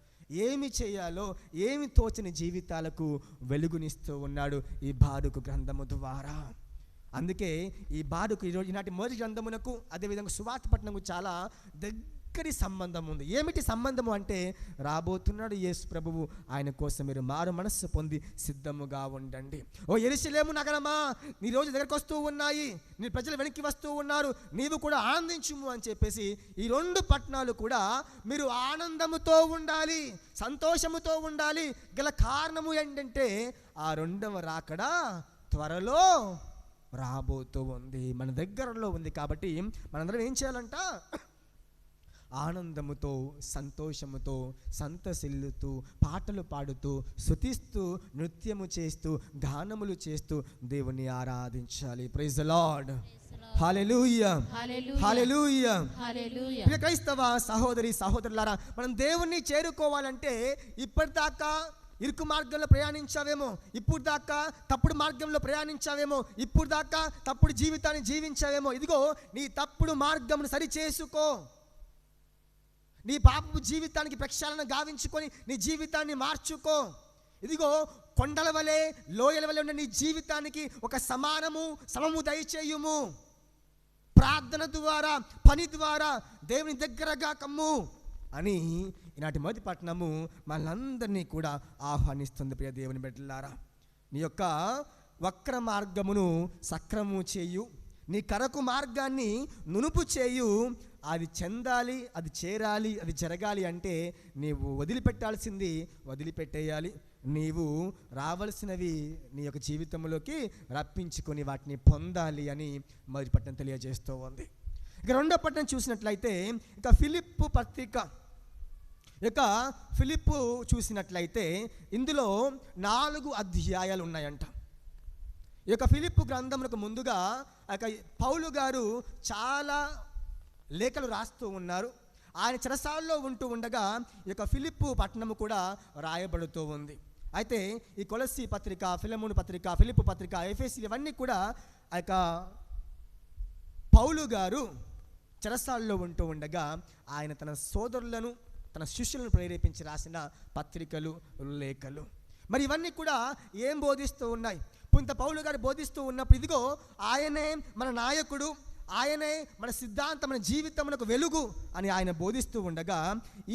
ఏమి చేయాలో ఏమి తోచని జీవితాలకు వెలుగునిస్తూ ఉన్నాడు ఈ బారూకు గ్రంథము ద్వారా. అందుకే ఈ బారూకు ఈనాటి మొదటి గ్రంథమునకు అదేవిధంగా సువార్త పట్టణంకు చాలా దగ్గరి సంబంధం ఉంది. ఏమిటి సంబంధము అంటే, రాబోతున్నాడు యేసు ప్రభువు, ఆయన కోసం మీరు మారు మనస్సు పొంది సిద్ధముగా ఉండండి. ఓ యెరూషలేము నగరమా నీ రోజు దగ్గరకు వస్తూ ఉన్నాయి, నీ ప్రజలు వెనక్కి వస్తూ ఉన్నారు, నీవు కూడా ఆనందించుము అని చెప్పేసి ఈ రెండు పట్టణాలు కూడా మీరు ఆనందముతో ఉండాలి, సంతోషముతో ఉండాలి. గల కారణము ఏంటంటే ఆ రెండవ రాకడ త్వరలో రాబోతూ ఉంది, మన దగ్గరలో ఉంది. కాబట్టి మనందరం ఏం చేయాలంట? ఆనందముతో సంతోషముతో సంతసిల్లుతూ పాటలు పాడుతూ స్తుతిస్తూ నృత్యము చేస్తూ గానములు చేస్తూ దేవుని ఆరాధించాలి. Praise the lord. Hallelujah hallelujah. ప్రియ క్రైస్తవ సహోదరి సహోదరులారా, మనం దేవుణ్ణి చేరుకోవాలంటే ఇప్పటిదాకా ఇరుకు మార్గంలో ప్రయాణించావేమో, ఇప్పుడు దాకా తప్పుడు మార్గంలో ప్రయాణించావేమో, ఇప్పుడు దాకా తప్పుడు జీవితాన్ని జీవించావేమో. ఇదిగో నీ తప్పుడు మార్గమును సరి చేసుకో. నీ పాపపు జీవితానికి ప్రక్షాళన గావించుకొని నీ జీవితాన్ని మార్చుకో. ఇదిగో కొండల వలె లోయల వలె ఉన్న నీ జీవితానికి ఒక సమము దయచేయుము. ప్రార్థన ద్వారా పని ద్వారా దేవుని దగ్గరగా కమ్ము అని ఈనాటి మొదటి పట్టణము మనందరినీ కూడా ఆహ్వానిస్తుంది. ప్రియ దేవుని బిడ్డలారా, నీ యొక్క వక్ర మార్గమును సక్రము చేయు, నీ కరకు మార్గాన్ని నునుపు చేయు. అది చెందాలి, అది చేరాలి, అది జరగాలి అంటే నీవు వదిలిపెట్టాల్సింది వదిలిపెట్టేయాలి. నీవు రావలసినవి నీ యొక్క జీవితంలోకి రప్పించుకొని వాటిని పొందాలి అని మొదటి పట్టణం తెలియజేస్తూ ఉంది. ఇక రెండో పట్టణం చూసినట్లయితే ఇక ఫిలిప్పు పత్రిక ఫిలిప్పు చూసినట్లయితే ఇందులో 4 అధ్యాయాలు ఉన్నాయంట. ఈ యొక్క ఫిలిప్పు గ్రంథములకు ముందుగా పౌలు గారు చాలా లేఖలు రాస్తూ ఉన్నారు. ఆయన చెరసాలలో ఉంటూ ఉండగా ఈ యొక్క ఫిలిప్పు పట్టణము కూడా రాయబడుతూ ఉంది. అయితే ఈ కొలస్సీ పత్రిక, ఫిలెమోను పత్రిక, ఫిలిప్పు పత్రిక, ఎఫెసీ ఇవన్నీ కూడా ఆ యొక్క పౌలు గారు చెరసాలలో ఉంటూ ఉండగా ఆయన తన సోదరులను తన శిష్యులను ప్రేరేపించి రాసిన పత్రికలు, లేఖలు. మరి ఇవన్నీ కూడా ఏం బోధిస్తూ ఉన్నాయి? పుంత పౌలు గారు బోధిస్తూ ఉన్నప్పుడు ఇదిగో ఆయనే మన నాయకుడు, ఆయనే మన సిద్ధాంతం, మన జీవితమునకు వెలుగు అని ఆయన బోధిస్తూ ఉండగా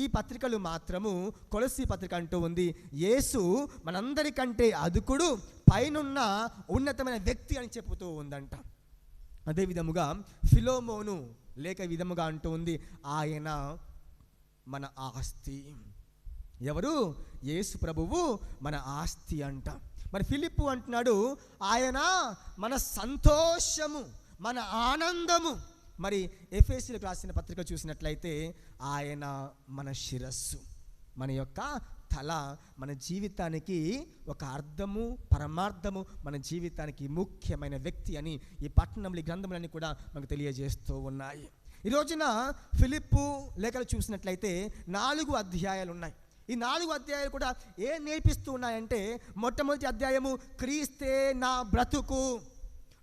ఈ పత్రికలు మాత్రము కొలస్సీ పత్రిక అంటూ ఉంది యేసు మనందరికంటే అదుకుడు, పైనున్న ఉన్నతమైన వ్యక్తి అని చెబుతూ ఉందంట. అదే విధముగా ఫిలోమోను లేఖ విధముగా అంటూ ఉంది ఆయన మన ఆస్తి. ఎవరు? యేసు ప్రభువు మన ఆస్తి అంట. మరి ఫిలిప్పు అంటున్నాడు ఆయన మన సంతోషము, మన ఆనందము. మరి ఎఫెసీయులకు రాసిన పత్రిక చూసినట్లయితే ఆయన మన శిరస్సు, మన యొక్క తల, మన జీవితానికి ఒక అర్థము పరమార్థము, మన జీవితానికి ముఖ్యమైన వ్యక్తి అని ఈ పట్టణంలో ఈ గ్రంథములన్నీ కూడా మనకు తెలియజేస్తూ ఉన్నాయి. ఈ రోజున ఫిలిప్పు లేఖలు చూసినట్లయితే 4 అధ్యాయాలు ఉన్నాయి. ఈ 4 అధ్యాయాలు కూడా ఏం నేర్పిస్తూ ఉన్నాయంటే మొట్టమొదటి అధ్యాయము క్రీస్తే నా బ్రతుకు,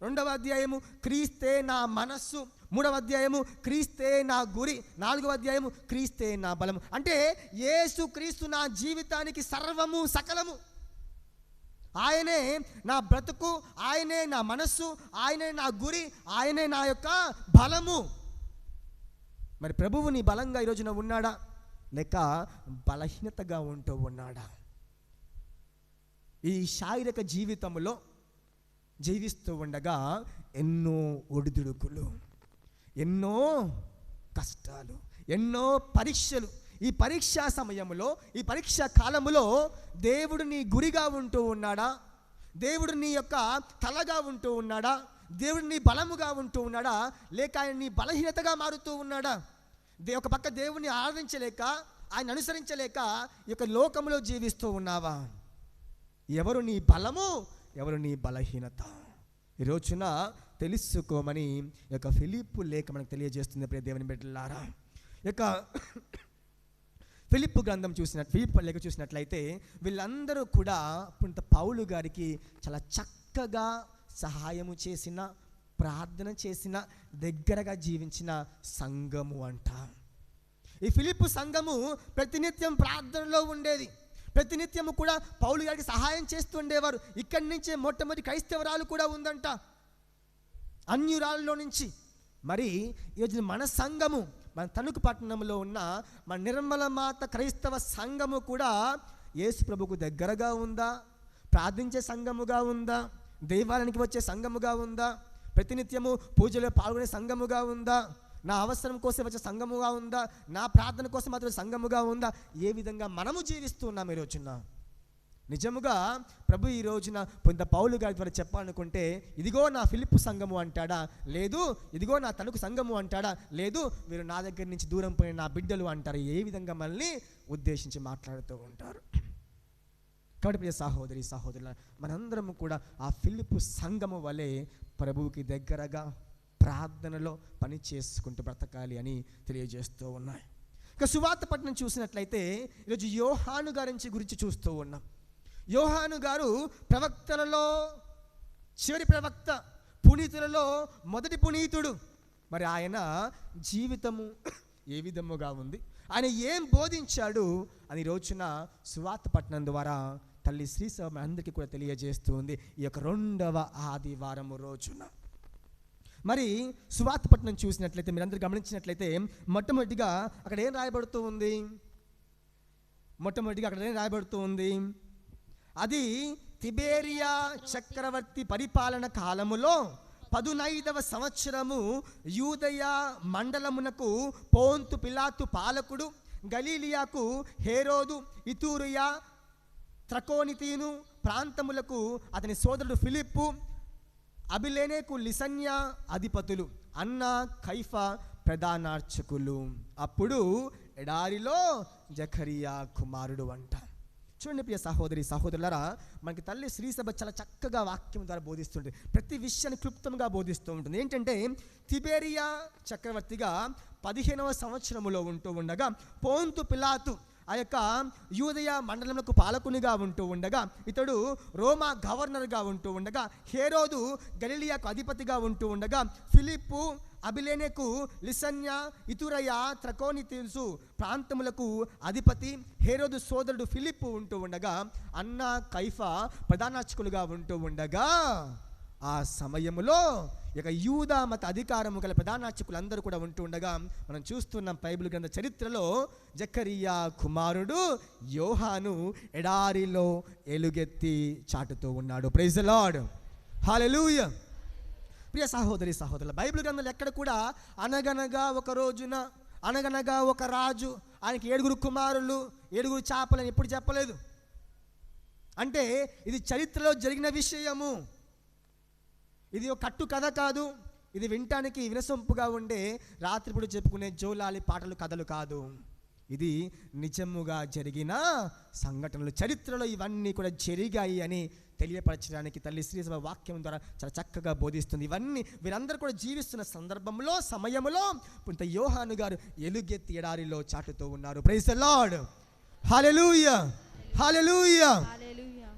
రెండవ అధ్యాయము క్రీస్తే నా మనస్సు, మూడవ అధ్యాయము క్రీస్తే నా గురి, 4వ అధ్యాయము క్రీస్తే నా బలము. అంటే యేసు క్రీస్తు నా జీవితానికి సర్వము సకలము. ఆయనే నా బ్రతుకు, ఆయనే నా మనస్సు, ఆయనే నా గురి, ఆయనే నా యొక్క బలము. మరి ప్రభువు నీ బలంగా ఈరోజున ఉన్నాడా లేక బలహీనతగా ఉంటూ ఉన్నాడా? ఈ శారీరక జీవితంలో జీవిస్తూ ఉండగా ఎన్నో ఒడిదుడుకులు, ఎన్నో కష్టాలు, ఎన్నో పరీక్షలు. ఈ పరీక్షా సమయంలో, ఈ పరీక్షా కాలములో దేవుడు నీ గురిగా ఉంటూ ఉన్నాడా? దేవుడు నీ యొక్క తలగా ఉంటూ ఉన్నాడా? దేవుడు నీ బలముగా ఉంటూ ఉన్నాడా లేక ఆయన నీ బలహీనతగా మారుతూ ఉన్నాడా? ఒక పక్క దేవుణ్ణి ఆరాధించలేక, ఆయన అనుసరించలేక ఈ యొక్క లోకంలో జీవిస్తూ ఉన్నావా? ఎవరు నీ బలము, ఎవరు నీ బలహీనత? ఈ రోజున తెలుసుకోమని ఈ యొక్క ఫిలిప్పు లేఖ మనకు తెలియజేస్తుంది. ప్రియ దేవుని బిడ్డలారా, ఈ యొక్క ఫిలిప్పు లేఖ చూసినట్లయితే వీళ్ళందరూ కూడా పుంత పౌలు గారికి చాలా చక్కగా సహాయము చేసిన, ప్రార్థన చేసిన, దగ్గరగా జీవించిన సంఘము అంట. ఈ ఫిలిప్పు సంఘము ప్రతినిత్యం ప్రార్థనలో ఉండేది. ప్రతినిత్యము కూడా పౌలు గారికి సహాయం చేస్తూ ఉండేవారు. ఇక్కడి నుంచే మొట్టమొదటి క్రైస్తవరాలు కూడా ఉందంట, అన్యురాల్లో నుంచి. మరి ఈరోజు మన సంఘము, మన తణుకు పట్టణంలో ఉన్న మన నిర్మల మాత క్రైస్తవ సంఘము కూడా యేసు ప్రభుకు దగ్గరగా ఉందా? ప్రార్థించే సంఘముగా ఉందా? దేవాలయానికి వచ్చే సంఘముగా ఉందా? ప్రతినిత్యము పూజలో పాల్గొనే సంఘముగా ఉందా? నా అవసరం కోసం వచ్చే సంఘముగా ఉందా? నా ప్రార్థన కోసం మాత్రం సంఘముగా ఉందా? ఏ విధంగా మనము జీవిస్తూ ఉన్నాం ఈరోజున? నిజముగా ప్రభు ఈ రోజున పొంద పౌలు గారి ద్వారా చెప్పాలనుకుంటే, ఇదిగో నా ఫిలిప్పు సంఘము అంటాడా? లేదు. ఇదిగో నా తణుకు సంఘము అంటాడా? లేదు. వీరు నా దగ్గర నుంచి దూరం పోయిన నా బిడ్డలు అంటారు. ఏ విధంగా మనల్ని ఉద్దేశించి మాట్లాడుతూ ఉంటారు. కాబట్టి ప్రియ సహోదరి సహోదరుల, మనందరం కూడా ఆ ఫిలిప్పు సంఘము వలె ప్రభువుకి దగ్గరగా ప్రార్థనలో పని చేసుకుంటూ బ్రతకాలి అని తెలియజేస్తూ ఉన్నాయి. ఇక సువార్త పట్టణం చూసినట్లయితే ఈరోజు యోహాను గారి గురించి చూస్తూ ఉన్నాం. యోహాను గారు ప్రవక్తలలో చివరి ప్రవక్త, పునీతులలో మొదటి పునీతుడు. మరి ఆయన జీవితము ఏ విధముగా ఉంది, ఆయన ఏం బోధించాడు అని రోజున సువార్త పట్టణం ద్వారా తల్లి శ్రీ సభ అందరికీ కూడా తెలియజేస్తూ ఉంది ఈ యొక్క 2వ ఆదివారము రోజున. మరి సువార్త పట్టణం చూసినట్లయితే మీరందరూ గమనించినట్లయితే మొట్టమొదటిగా అక్కడ ఏం రాయబడుతూ ఉంది? అది తిబేరియా చక్రవర్తి పరిపాలన కాలములో 15వ సంవత్సరము యూదయ మండలమునకు పోంతు పిలాతు పాలకుడు, గలీలియాకు హేరోదు, ఇతూరియా త్రకోనితీను ప్రాంతములకు అతని సోదరుడు ఫిలిప్పు, అబిలేనేకు లిసన్యా అధిపతులు, అన్న కైఫా ప్రధానార్చకులు. అప్పుడు ఎడారిలో జకరియా కుమారుడు అంట. చూడండి ప్రియ సహోదరి సహోదరులారా, మనకి తల్లి శ్రీ సభ చాలా చక్కగా వాక్యం ద్వారా బోధిస్తుంటుంది. ప్రతి విషయాన్ని క్లుప్తంగా బోధిస్తూ ఉంటుంది. ఏంటంటే తిబేరియా చక్రవర్తిగా 15వ సంవత్సరములో ఉంటూ ఉండగా, పోంతు పిలాతు ఆ యొక్క యూదయ మండలములకు పాలకునిగా ఉంటూ ఉండగా, ఇతడు రోమా గవర్నర్గా ఉంటూ ఉండగా, హేరోదు గలిలియాకు అధిపతిగా ఉంటూ ఉండగా, ఫిలిప్పు అబిలేనేకు లిసన్యా ఇతురయ త్రకోనితీసు ప్రాంతములకు అధిపతి హేరోదు సోదరుడు ఫిలిప్పు ఉంటూ ఉండగా, అన్న కైఫా ప్రధానార్చకులుగా ఉంటూ ఉండగా, ఆ సమయములో ఇక యూదా మత అధికారము గల ప్రధానార్చకులందరూ కూడా ఉంటూ ఉండగా మనం చూస్తున్నాం బైబిల్ గ్రంథ చరిత్రలో జకరియా కుమారుడు యోహాను ఎడారిలో ఎలుగెత్తి చాటుతూ ఉన్నాడు. ప్రైజ్ ది లార్డ్, హల్లెలూయా. ప్రియ సహోదరి సహోదరుల, బైబిల్ గ్రంథంలో ఎక్కడ కూడా అనగనగా ఒక రోజున, అనగనగా ఒక రాజు, ఆయనకి 7 కుమారులు 7 చేపలని ఎప్పుడు చెప్పలేదు. అంటే ఇది చరిత్రలో జరిగిన విషయము. ఇది ఒక కట్టు కథ కాదు. ఇది వినటానికి వినసొంపుగా ఉండే రాత్రిపూట చెప్పుకునే జోలాలి పాటలు కథలు కాదు. ఇది నిజముగా జరిగిన సంఘటనలు. చరిత్రలో ఇవన్నీ కూడా జరిగాయి అని తెలియపరచడానికి తల్లి శ్రీ సభ వాక్యం ద్వారా చాలా చక్కగా బోధిస్తుంది. ఇవన్నీ వీరందరూ కూడా జీవిస్తున్న సందర్భంలో, సమయంలో పునీత యోహాను గారు ఎలుగెత్తి ఎడారిలో చాటుతూ ఉన్నారు. ప్రైజ్ ది లార్డ్, హల్లెలూయా, హల్లెలూయా.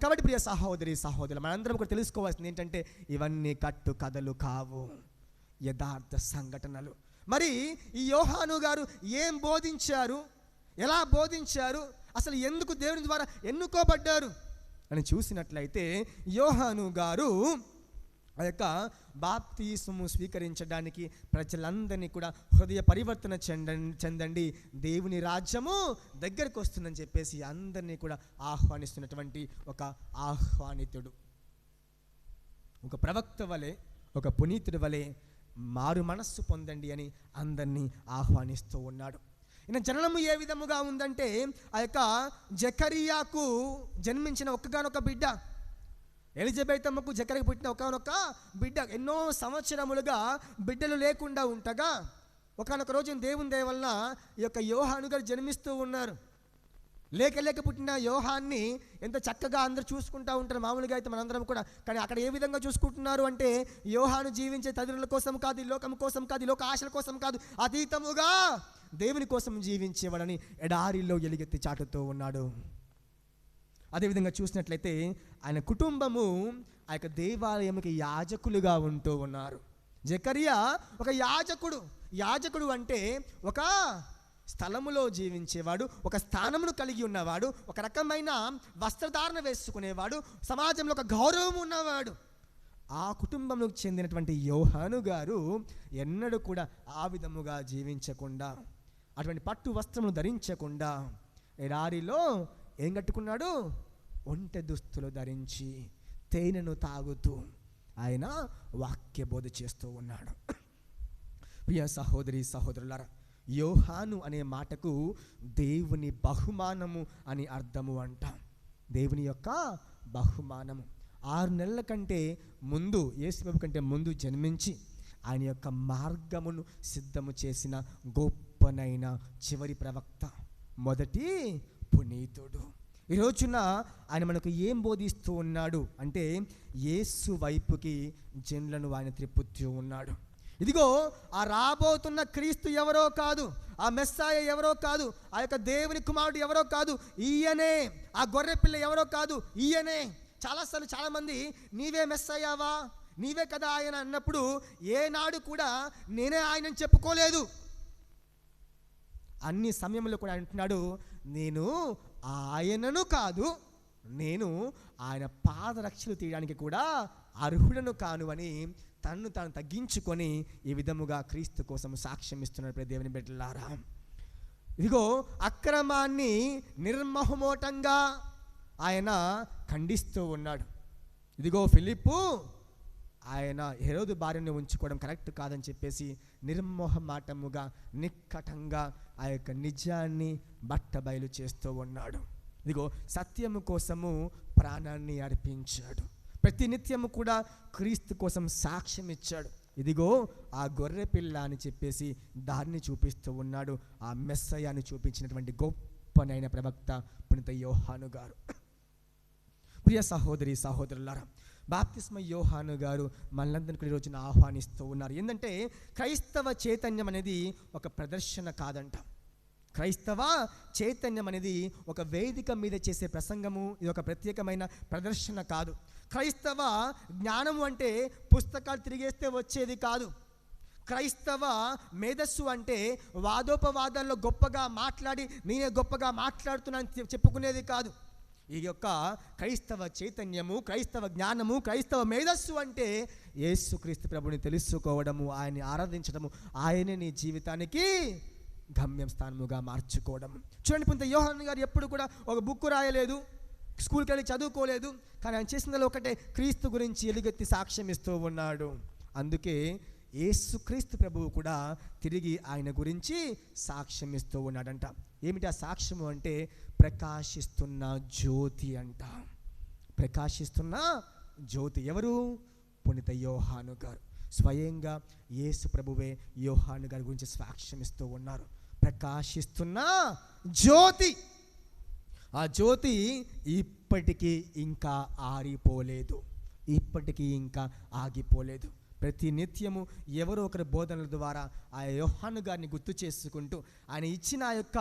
కాబట్టి ప్రియ సహోదరి సహోదరులు, మనందరం కూడా తెలుసుకోవాల్సింది ఏంటంటే ఇవన్నీ కట్టు కథలు కావు, యథార్థ సంఘటనలు. మరి ఈ యోహాను గారు ఏం బోధించారు, ఎలా బోధించారు, అసలు ఎందుకు దేవుని ద్వారా ఎన్నుకోబడ్డారు అని చూసినట్లయితే, యోహాను గారు ఆ యొక్క బాప్తిస్మము స్వీకరించడానికి ప్రజలందరినీ కూడా హృదయ పరివర్తన చెందండి, దేవుని రాజ్యము దగ్గరకు వస్తుందని చెప్పేసి అందరినీ కూడా ఆహ్వానిస్తున్నటువంటి ఒక ఆహ్వానితుడు. ఒక ప్రవక్త వలె, ఒక పునీతుడి వలె మారు మనస్సు పొందండి అని అందరినీ ఆహ్వానిస్తూ ఉన్నాడు. ఈయన జననము ఏ విధముగా ఉందంటే, ఆ యొక్క జకరియాకు జన్మించిన ఒక్కగానొక బిడ్డ, ఎలిజబెత్ అమ్మకు జకరికి పుట్టిన ఒకనొక బిడ్డ. ఎన్నో సంవత్సరములుగా బిడ్డలు లేకుండా ఉండగా ఒకనొక రోజు దేవుని దయ వలన ఈ యొక్క యోహాను గారు జన్మిస్తూ ఉన్నారు. లేక పుట్టిన యోహాన్ని ఎంత చక్కగా అందరూ చూసుకుంటూ ఉంటారు మామూలుగా అయితే మనందరం కూడా. కానీ అక్కడ ఏ విధంగా చూసుకుంటున్నారు అంటే, యోహాను జీవించే తల్లిదండ్రుల కోసం కాదు, ఈ లోకం కోసం కాదు, ఈ లోక ఆశల కోసం కాదు, అతీతముగా దేవుని కోసం జీవించేవాడని ఎడారిలో ఎలుగెత్తి చాటుతూ ఉన్నాడు. అదేవిధంగా చూసినట్లయితే ఆయన కుటుంబము ఆ యొక్క దేవాలయంకి యాజకులుగా ఉంటూ ఉన్నారు. జకరియా ఒక యాజకుడు. యాజకుడు అంటే ఒక స్థలములో జీవించేవాడు, ఒక స్థానమును కలిగి ఉన్నవాడు, ఒక రకమైన వస్త్రధారణ వేసుకునేవాడు, సమాజంలో ఒక గౌరవం ఉన్నవాడు. ఆ కుటుంబంలో చెందినటువంటి యోహాను గారు ఎన్నడూ కూడా ఆ విధముగా జీవించకుండా, అటువంటి పట్టు వస్త్రమును ధరించకుండా ఎడారిలో ఏం కట్టుకున్నాడు? ఒంటె దుస్తులు ధరించి తేనెను తాగుతూ ఆయన వాక్య బోధ చేస్తూ ఉన్నాడు. ప్రియ సహోదరి సహోదరులారా, యోహాను అనే మాటకు దేవుని బహుమానము అని అర్థము అంట. దేవుని యొక్క బహుమానము. 6 నెలల కంటే ముందు, యేసుప్రభు కంటే ముందు జన్మించి ఆయన యొక్క మార్గమును సిద్ధము చేసిన గొప్పనైన చివరి ప్రవక్త, మొదటి పునీతుడు. ఈ రోజున ఆయన మనకు ఏం బోధిస్తూ ఉన్నాడు అంటే యేసు వైపుకి జనులను ఆయన త్రిప్పుతూ ఉన్నాడు. ఇదిగో ఆ రాబోతున్న క్రీస్తు ఎవరో కాదు, ఆ మెస్సాయ ఎవరో కాదు, ఆ యొక్క దేవుని కుమారుడు ఎవరో కాదు, ఈయనే. ఆ గొర్రె పిల్ల ఎవరో కాదు, ఈయనే. చాలాసార్లు చాలామంది నీవే మెస్సాయావా, నీవే కదా ఆయన అన్నప్పుడు ఏనాడు కూడా నేనే ఆయనని చెప్పుకోలేదు. అన్ని సమయంలో కూడా అంటున్నాడు, నేను ఆయనను కాదు, నేను ఆయన పాదరక్షలు తీయడానికి కూడా అర్హుడను కాను అని తన్ను తాను తగ్గించుకొని ఈ విధముగా క్రీస్తు కోసం సాక్ష్యం ఇస్తున్నాడు. దేవుని బిడ్డలారా, ఇదిగో అక్రమాన్ని నిర్మోహమోటంగా ఆయన ఖండిస్తూ ఉన్నాడు. ఇదిగో ఫిలిప్పు ఆయన హెరోదు భార్యను ఉంచుకోవడం కరెక్ట్ కాదని చెప్పేసి నిర్మోహమాటముగా నిక్కటంగా ఆ యొక్క నిజాన్ని బట్టబయలు చేస్తూ ఉన్నాడు. ఇదిగో సత్యము కోసము ప్రాణాన్ని అర్పించాడు. ప్రతి నిత్యము కూడా క్రీస్తు కోసం సాక్ష్యం ఇచ్చాడు. ఇదిగో ఆ గొర్రె పిల్ల అని చెప్పేసి దాన్ని చూపిస్తూ ఉన్నాడు. ఆ మెస్సయాన్ని చూపించినటువంటి గొప్పనైన ప్రవక్త పునీత యోహాను గారు. ప్రియ సహోదరి సహోదరులారా, బాప్తిస్మ యోహాను గారు మనలందరికీ ఈ రోజున ఆహ్వానిస్తూ ఉన్నారు. ఏంటంటే క్రైస్తవ చైతన్యం అనేది ఒక ప్రదర్శన కాదంట. క్రైస్తవ చైతన్యం అనేది ఒక వేదిక మీద చేసే ప్రసంగము, ఇది ఒక ప్రత్యేకమైన ప్రదర్శన కాదు. క్రైస్తవ జ్ఞానము అంటే పుస్తకాలు తిరిగేస్తే వచ్చేది కాదు. క్రైస్తవ మేధస్సు అంటే వాదోపవాదాల్లో గొప్పగా మాట్లాడి నేనే గొప్పగా మాట్లాడుతున్నాను చెప్పుకునేది కాదు. ఈ యొక్క క్రైస్తవ చైతన్యము, క్రైస్తవ జ్ఞానము, క్రైస్తవ మేధస్సు అంటే యేసుక్రీస్తు ప్రభుని తెలుసుకోవడము, ఆయన్ని ఆరాధించడము, ఆయనే నీ జీవితానికి గమ్యం స్థానముగా మార్చుకోవడం. చూడండి, పునీత యోహాను గారు ఎప్పుడు కూడా ఒక బుక్ రాయలేదు, స్కూల్కి వెళ్ళి చదువుకోలేదు. కానీ ఆయన చేసినలో ఒకటే, క్రీస్తు గురించి ఎలుగెత్తి సాక్ష్యం ఇస్తూ ఉన్నాడు. అందుకే యేసుక్రీస్తు ప్రభువు కూడా తిరిగి ఆయన గురించి సాక్ష్యం ఇస్తూ ఉన్నాడంట. ఏమిటి ఆ సాక్ష్యము అంటే ప్రకాశిస్తున్న జ్యోతి అంట. ప్రకాశిస్తున్న జ్యోతి ఎవరు? పునీత యోహాను గారు. స్వయంగా యేసు ప్రభువే యోహాను గారి గురించి సాక్ష్యం ఇస్తూ ఉన్నారు. ప్రకాశిస్తున్న జ్యోతి. ఆ జ్యోతి ఇప్పటికీ ఇంకా ఆరిపోలేదు, ఇప్పటికీ ఇంకా ఆగిపోలేదు. ప్రతి నిత్యము ఎవరో ఒకరి బోధనల ద్వారా ఆ యోహాను గారిని గుర్తు చేసుకుంటూ ఆయన ఇచ్చిన ఆ యొక్క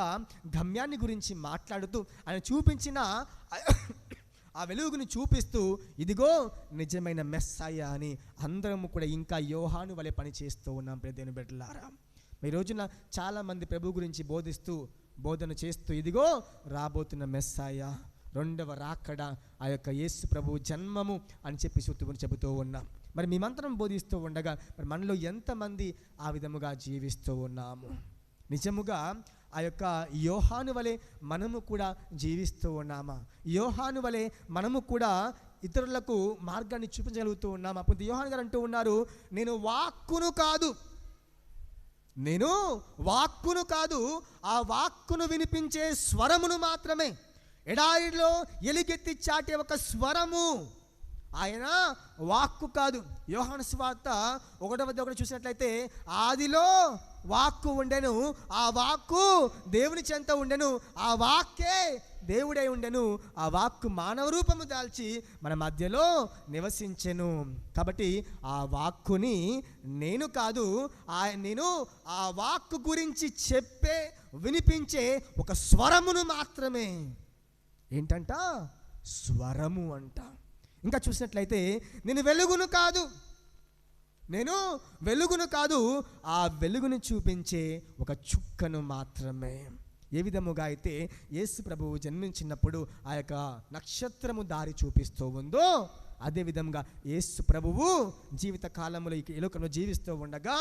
గమ్యాన్ని గురించి మాట్లాడుతూ ఆయన చూపించిన ఆ వెలుగుని చూపిస్తూ ఇదిగో నిజమైన మెస్సయ్య అని అందరము కూడా ఇంకా యోహాను వలె పని చేస్తూ ఉన్నాం. దేవుని బిడ్డలారా, ఈ రోజున చాలామంది ప్రభు గురించి బోధన చేస్తూ ఇదిగో రాబోతున్న మెస్సయ్య, రెండవ రాకడ, ఆ యొక్క యేసు ప్రభు జన్మము అని చెప్పి చెబుతూ ఉన్నాం. మరి మేమంతరం బోధిస్తూ ఉండగా మరి మనలో ఎంతమంది ఆ విధముగా జీవిస్తూ ఉన్నాము? నిజముగా ఆ యొక్క యోహాను వలె మనము కూడా జీవిస్తూ ఉన్నామా? యోహాను వలె మనము కూడా ఇతరులకు మార్గాన్ని చూపించగలుగుతూ ఉన్నామా? అప్పుడు యోహాను గారు అంటూ ఉన్నారు, నేను వాక్కును కాదు ఆ వాక్కును వినిపించే స్వరమును మాత్రమే, ఎడారిలో ఎలుగెత్తి చాటే ఒక స్వరము. ఆయన వాక్కు కాదు. యోహాను సువార్త 1:1 చూసినట్లయితే ఆదిలో వాక్కు ఉండెను, ఆ వాక్కు దేవుని చెంత ఉండెను, ఆ వాక్కే దేవుడై ఉండెను, ఆ వాక్కు మానవ రూపము దాల్చి మన మధ్యలో నివసించెను. కాబట్టి ఆ వాక్కుని నేను కాదు, నేను ఆ వాక్కు గురించి చెప్పే వినిపించే ఒక స్వరమును మాత్రమే. ఏంటంట? స్వరము అంట. ఇంకా చూసినట్లయితే నేను వెలుగును కాదు ఆ వెలుగును చూపించే ఒక చుక్కను మాత్రమే. ఏ విధముగా అయితే యేసు ప్రభువు జన్మించినప్పుడు ఆ యొక్క నక్షత్రము దారి చూపిస్తూ ఉందో అదేవిధంగా యేసు ప్రభువు జీవిత కాలంలో ఈ లోకంలో జీవిస్తూ ఉండగా,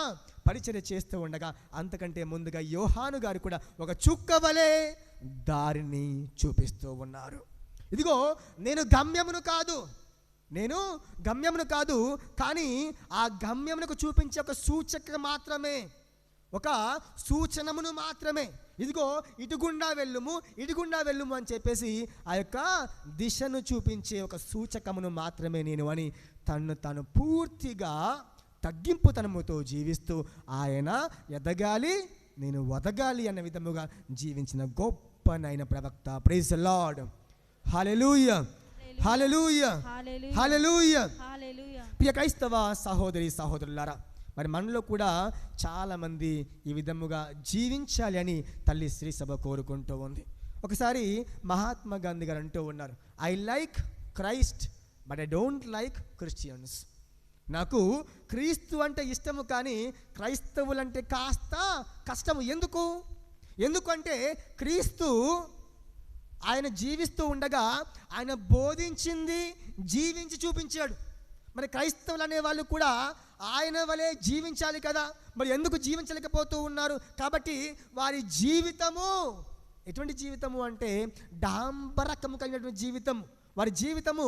పరిచర్య చేస్తూ ఉండగా అంతకంటే ముందుగా యోహాను గారు కూడా ఒక చుక్క వలె దారిని చూపిస్తూ ఉన్నారు. ఇదిగో నేను గమ్యమును కాదు కానీ ఆ గమ్యమునకు చూపించే ఒక సూచక మాత్రమే, ఒక సూచనమును మాత్రమే. ఇదిగో ఇటుగుండా వెళ్ళుము, ఇటుగుండా వెళ్ళుము అని చెప్పేసి ఆ యొక్క దిశను చూపించే ఒక సూచకమును మాత్రమే నేను అని తను పూర్తిగా తగ్గింపుతనముతో జీవిస్తూ ఆయన ఎదగాలి, నేను వదగాలి అన్న విధముగా జీవించిన గొప్పనైన ప్రవక్త. Praise the lord. Hallelujah, hallelujah, hallelujah. ప్రియ క్రైస్తవ సహోదరి సహోదరులారా, మరి మనలో కూడా చాలామంది ఈ విధముగా జీవించాలి అని తల్లి శ్రీ సభ కోరుకుంటూ ఉంది. ఒకసారి మహాత్మా గాంధీ గారు అంటూ ఉన్నారు, I like Christ but I don't like Christians. నాకు క్రీస్తు అంటే ఇష్టము, కానీ క్రైస్తవులంటే కాస్త కష్టము. ఎందుకంటే క్రీస్తు ఆయన జీవిస్తూ ఉండగా ఆయన బోధించింది జీవించి చూపించాడు. మరి క్రైస్తవులు అనేవాళ్ళు కూడా ఆయన వలె జీవించాలి కదా, మరి ఎందుకు జీవించలేకపోతూ ఉన్నారు? కాబట్టి వారి జీవితము ఎటువంటి జీవితము అంటే డాంబరకము కలిగినటువంటి జీవితం. వారి జీవితము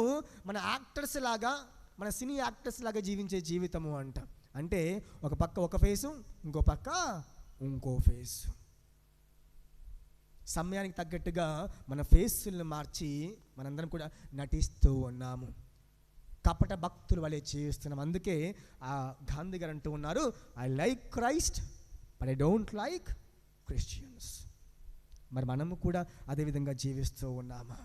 మన యాక్టర్స్ లాగా, మన సినీ యాక్టర్స్ లాగా జీవించే జీవితము అంట. అంటే ఒక పక్క ఒక ఫేసు, ఇంకో పక్క ఇంకో ఫేసు. సమయానికి తగ్గట్టుగా మన ఫేసులను మార్చి మనందరం కూడా నటిస్తూ ఉన్నాము, కపట భక్తుల వలె జీవిస్తున్నాం. అందుకే ఆ గాంధీ గారు అంటూ ఉన్నారు, I like Christ but I don't like Christians. మరి మనము కూడా అదేవిధంగా జీవిస్తూ ఉన్నామా?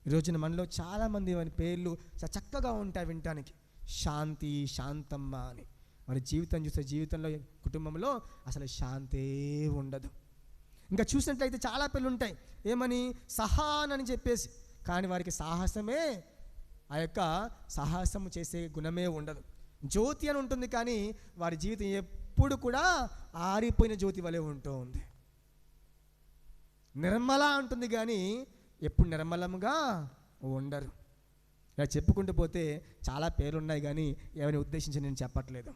ఈరోజున మనలో చాలామంది వారి పేర్లు చక్కగా ఉంటాయి వినటానికి, శాంతి, శాంతమ్మ అని. మరి జీవితం చూస్తే జీవితంలో కుటుంబంలో అసలు శాంతే ఉండదు. ఇంకా చూసినట్లయితే చాలా పేర్లు ఉంటాయి, ఏమని సహాన్ అని చెప్పేసి, కానీ వారికి సాహసమే, ఆ యొక్క సాహసము చేసే గుణమే ఉండదు. జ్యోతి అని ఉంటుంది, కానీ వారి జీవితం ఎప్పుడు కూడా ఆరిపోయిన జ్యోతి వలె ఉంటూ ఉంది. నిర్మల అంటుంది, కానీ ఎప్పుడు నిర్మలంగా ఉండరు. ఇలా చెప్పుకుంటూ పోతే చాలా పేర్లు ఉన్నాయి, కానీ ఎవరిని ఉద్దేశించి నేను చెప్పట్లేదు.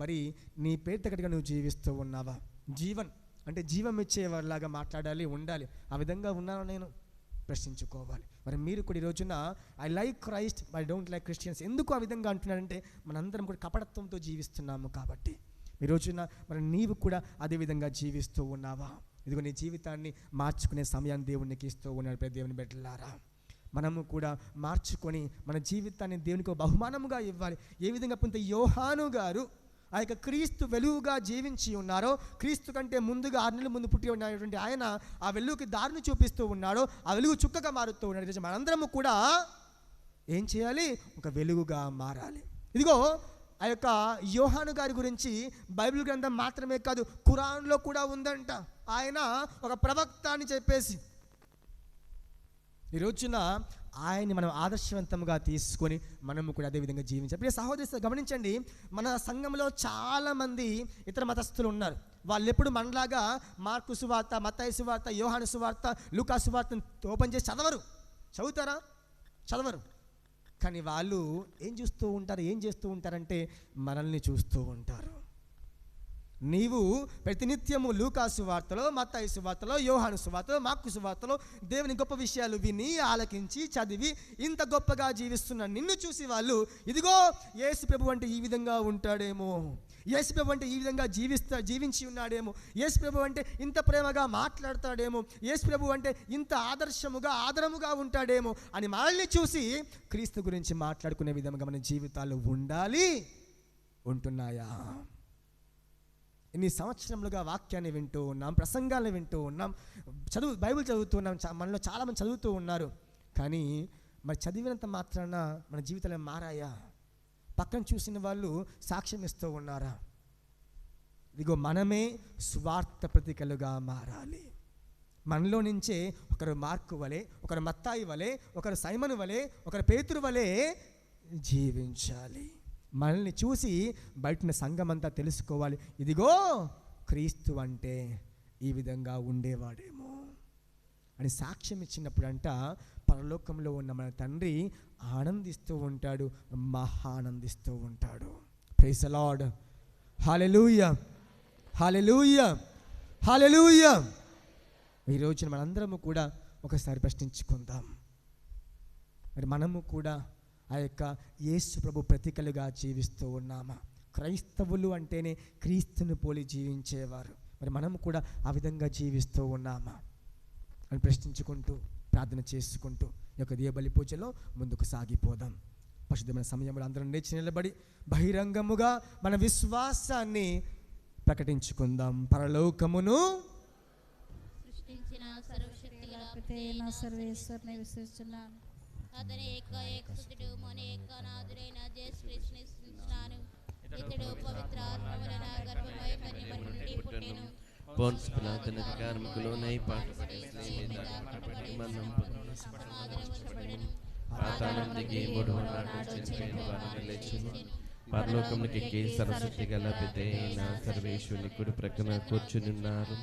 మరి నీ పేరు తగ్గట్టుగా నువ్వు జీవిస్తూ ఉన్నావా? జీవన్ అంటే జీవం ఇచ్చేవారిలాగా మాట్లాడాలి, ఉండాలి. ఆ విధంగా ఉన్నాను నేను ప్రశ్నించుకోవాలి. మరి మీరు కూడా ఈ రోజున I like Christ but I don't like Christians ఎందుకు ఆ విధంగా అంటున్నారంటే మనందరం కూడా కపటత్వంతో జీవిస్తున్నాము కాబట్టి. ఈ రోజున మరి నీవు కూడా అదే విధంగా జీవిస్తూ ఉన్నావా? ఇదిగో నీ జీవితాన్ని మార్చుకునే సమయాన్ని దేవునికి ఇస్తూ ఉన్నాడు. ప్రతి దేవుని బిడ్డలారా, మనము కూడా మార్చుకొని మన జీవితాన్ని దేవునికి బహుమానముగా ఇవ్వాలి. ఏ విధంగా పుంత యోహాను గారు ఆ యొక్క క్రీస్తు వెలుగుగా జీవించి ఉన్నారో, క్రీస్తు కంటే ముందుగా 6 నెలల ముందు పుట్టి ఉన్నటువంటి ఆయన ఆ వెలుగుకి దారిని చూపిస్తూ ఉన్నాడో, ఆ వెలుగు చుక్కగా మారుతూ ఉన్నాడు. ఈరోజు మనందరము కూడా ఏం చేయాలి? ఒక వెలుగుగా మారాలి. ఇదిగో ఆ యొక్క యోహాను గారి గురించి బైబిల్ గ్రంథం మాత్రమే కాదు, ఖురాన్లో కూడా ఉందంట. ఆయన ఒక ప్రవక్త అని చెప్పేసి. ఈ రోజున ఆయన్ని మనం ఆదర్శవంతంగా తీసుకొని మనము కూడా అదేవిధంగా జీవించాలి. ప్రియ సహోదరి గమనించండి, మన సంఘంలో చాలామంది ఇతర మతస్థులు ఉన్నారు. వాళ్ళు ఎప్పుడు మనలాగా మార్కు సువార్త, మత్తయి సువార్త, యోహాను సువార్త, లూకా సువార్తను ఓపెన్ చేసి చదువుతారా? చదవరు. కానీ వాళ్ళు ఏం చేస్తూ ఉంటారంటే మనల్ని చూస్తూ ఉంటారు. నీవు ప్రతినిత్యము లూకా సువార్తలో, మత్తయి సువార్తలో, యోహాను సువార్తలో, మార్కు సువార్తలో దేవుని గొప్ప విషయాలు విని, ఆలకించి, చదివి ఇంత గొప్పగా జీవిస్తున్న నిన్ను చూసి వాళ్ళు ఇదిగో యేసు ప్రభు అంటే ఈ విధంగా ఉంటాడేమో, యేసు ప్రభు అంటే ఈ విధంగా జీవించి ఉన్నాడేమో, యేసు ప్రభు అంటే ఇంత ప్రేమగా మాట్లాడతాడేమో, యేసు ప్రభు అంటే ఇంత ఆదరముగా ఉంటాడేమో అని మనల్ని చూసి క్రీస్తు గురించి మాట్లాడుకునే విధంగా మన జీవితాలు ఉంటున్నాయా? ఇన్ని సంవత్సరములుగా వాక్యాన్ని వింటూ ఉన్నాం, ప్రసంగాలను వింటూ ఉన్నాం, బైబిల్ చదువుతూ ఉన్నాం, మనలో చాలామంది చదువుతూ ఉన్నారు. కానీ మరి చదివినంత మాత్రాన మన జీవితాలు మారాయా? పక్కన చూసిన వాళ్ళు సాక్ష్యం ఇస్తూ ఉన్నారా? ఇదిగో మనమే స్వార్థ ప్రతికలుగా మారాలి. మనలో నుంచే ఒకరు మార్కు వలె, ఒకరు మత్తాయి వలె, ఒకరు సైమను వలె, ఒకరు పేతురు వలె జీవించాలి. మనల్ని చూసి బయటన సంఘమంతా తెలుసుకోవాలి, ఇదిగో క్రీస్తు అంటే ఈ విధంగా ఉండేవాడేమో అని సాక్ష్యం ఇచ్చినప్పుడంట పరలోకంలో ఉన్న మన తండ్రి ఆనందిస్తూ ఉంటాడు, మహానందిస్తూ ఉంటాడు. Praise the lord. Hallelujah, hallelujah, hallelujah. ఈ రోజున మనందరము కూడా ఒకసారి ప్రశ్నించుకుందాం, మరి మనము కూడా ఆ యొక్క యేసు ప్రభు ప్రతికలుగా జీవిస్తూ ఉన్నామా? క్రైస్తవులు అంటేనే క్రీస్తుని పోలి జీవించేవారు. మరి మనం కూడా ఆ విధంగా జీవిస్తూ ఉన్నామా అని ప్రశ్నించుకుంటూ ప్రార్థన చేసుకుంటూ ఈ యొక్క దీపబలి పూజలో ముందుకు సాగిపోదాం. పరిశుద్ధమైన సమయంలో అందరం లేచి నిలబడి బహిరంగముగా మన విశ్వాసాన్ని ప్రకటించుకుందాం. పరలోకమును సృష్టించిన సర్వశక్తిగల నా సర్వేశ్వరుని విశ్వసిస్తున్నాను. అతని ఏకసుతుడు మన ఏకనాథుడైన యేసుక్రీస్తుని స్తుతించున్నాను. ఇతడు పవిత్ర ఆత్మవలన గర్భమై కన్యక నుండి పుట్టెను. పోన్స్ పిలాతుని అధికారములోనై పాటుపడి మరణం సమాధానపరచబడెను. పాతాళం దిగి మూడవ నాడు చనిపోయిన వారిని లేచెను. పరలోకమునికి ఎక్కి సర్వశక్తి గల పితైన సర్వేశ్వరుని కుడి ప్రక్కన కూర్చునిన్నారు.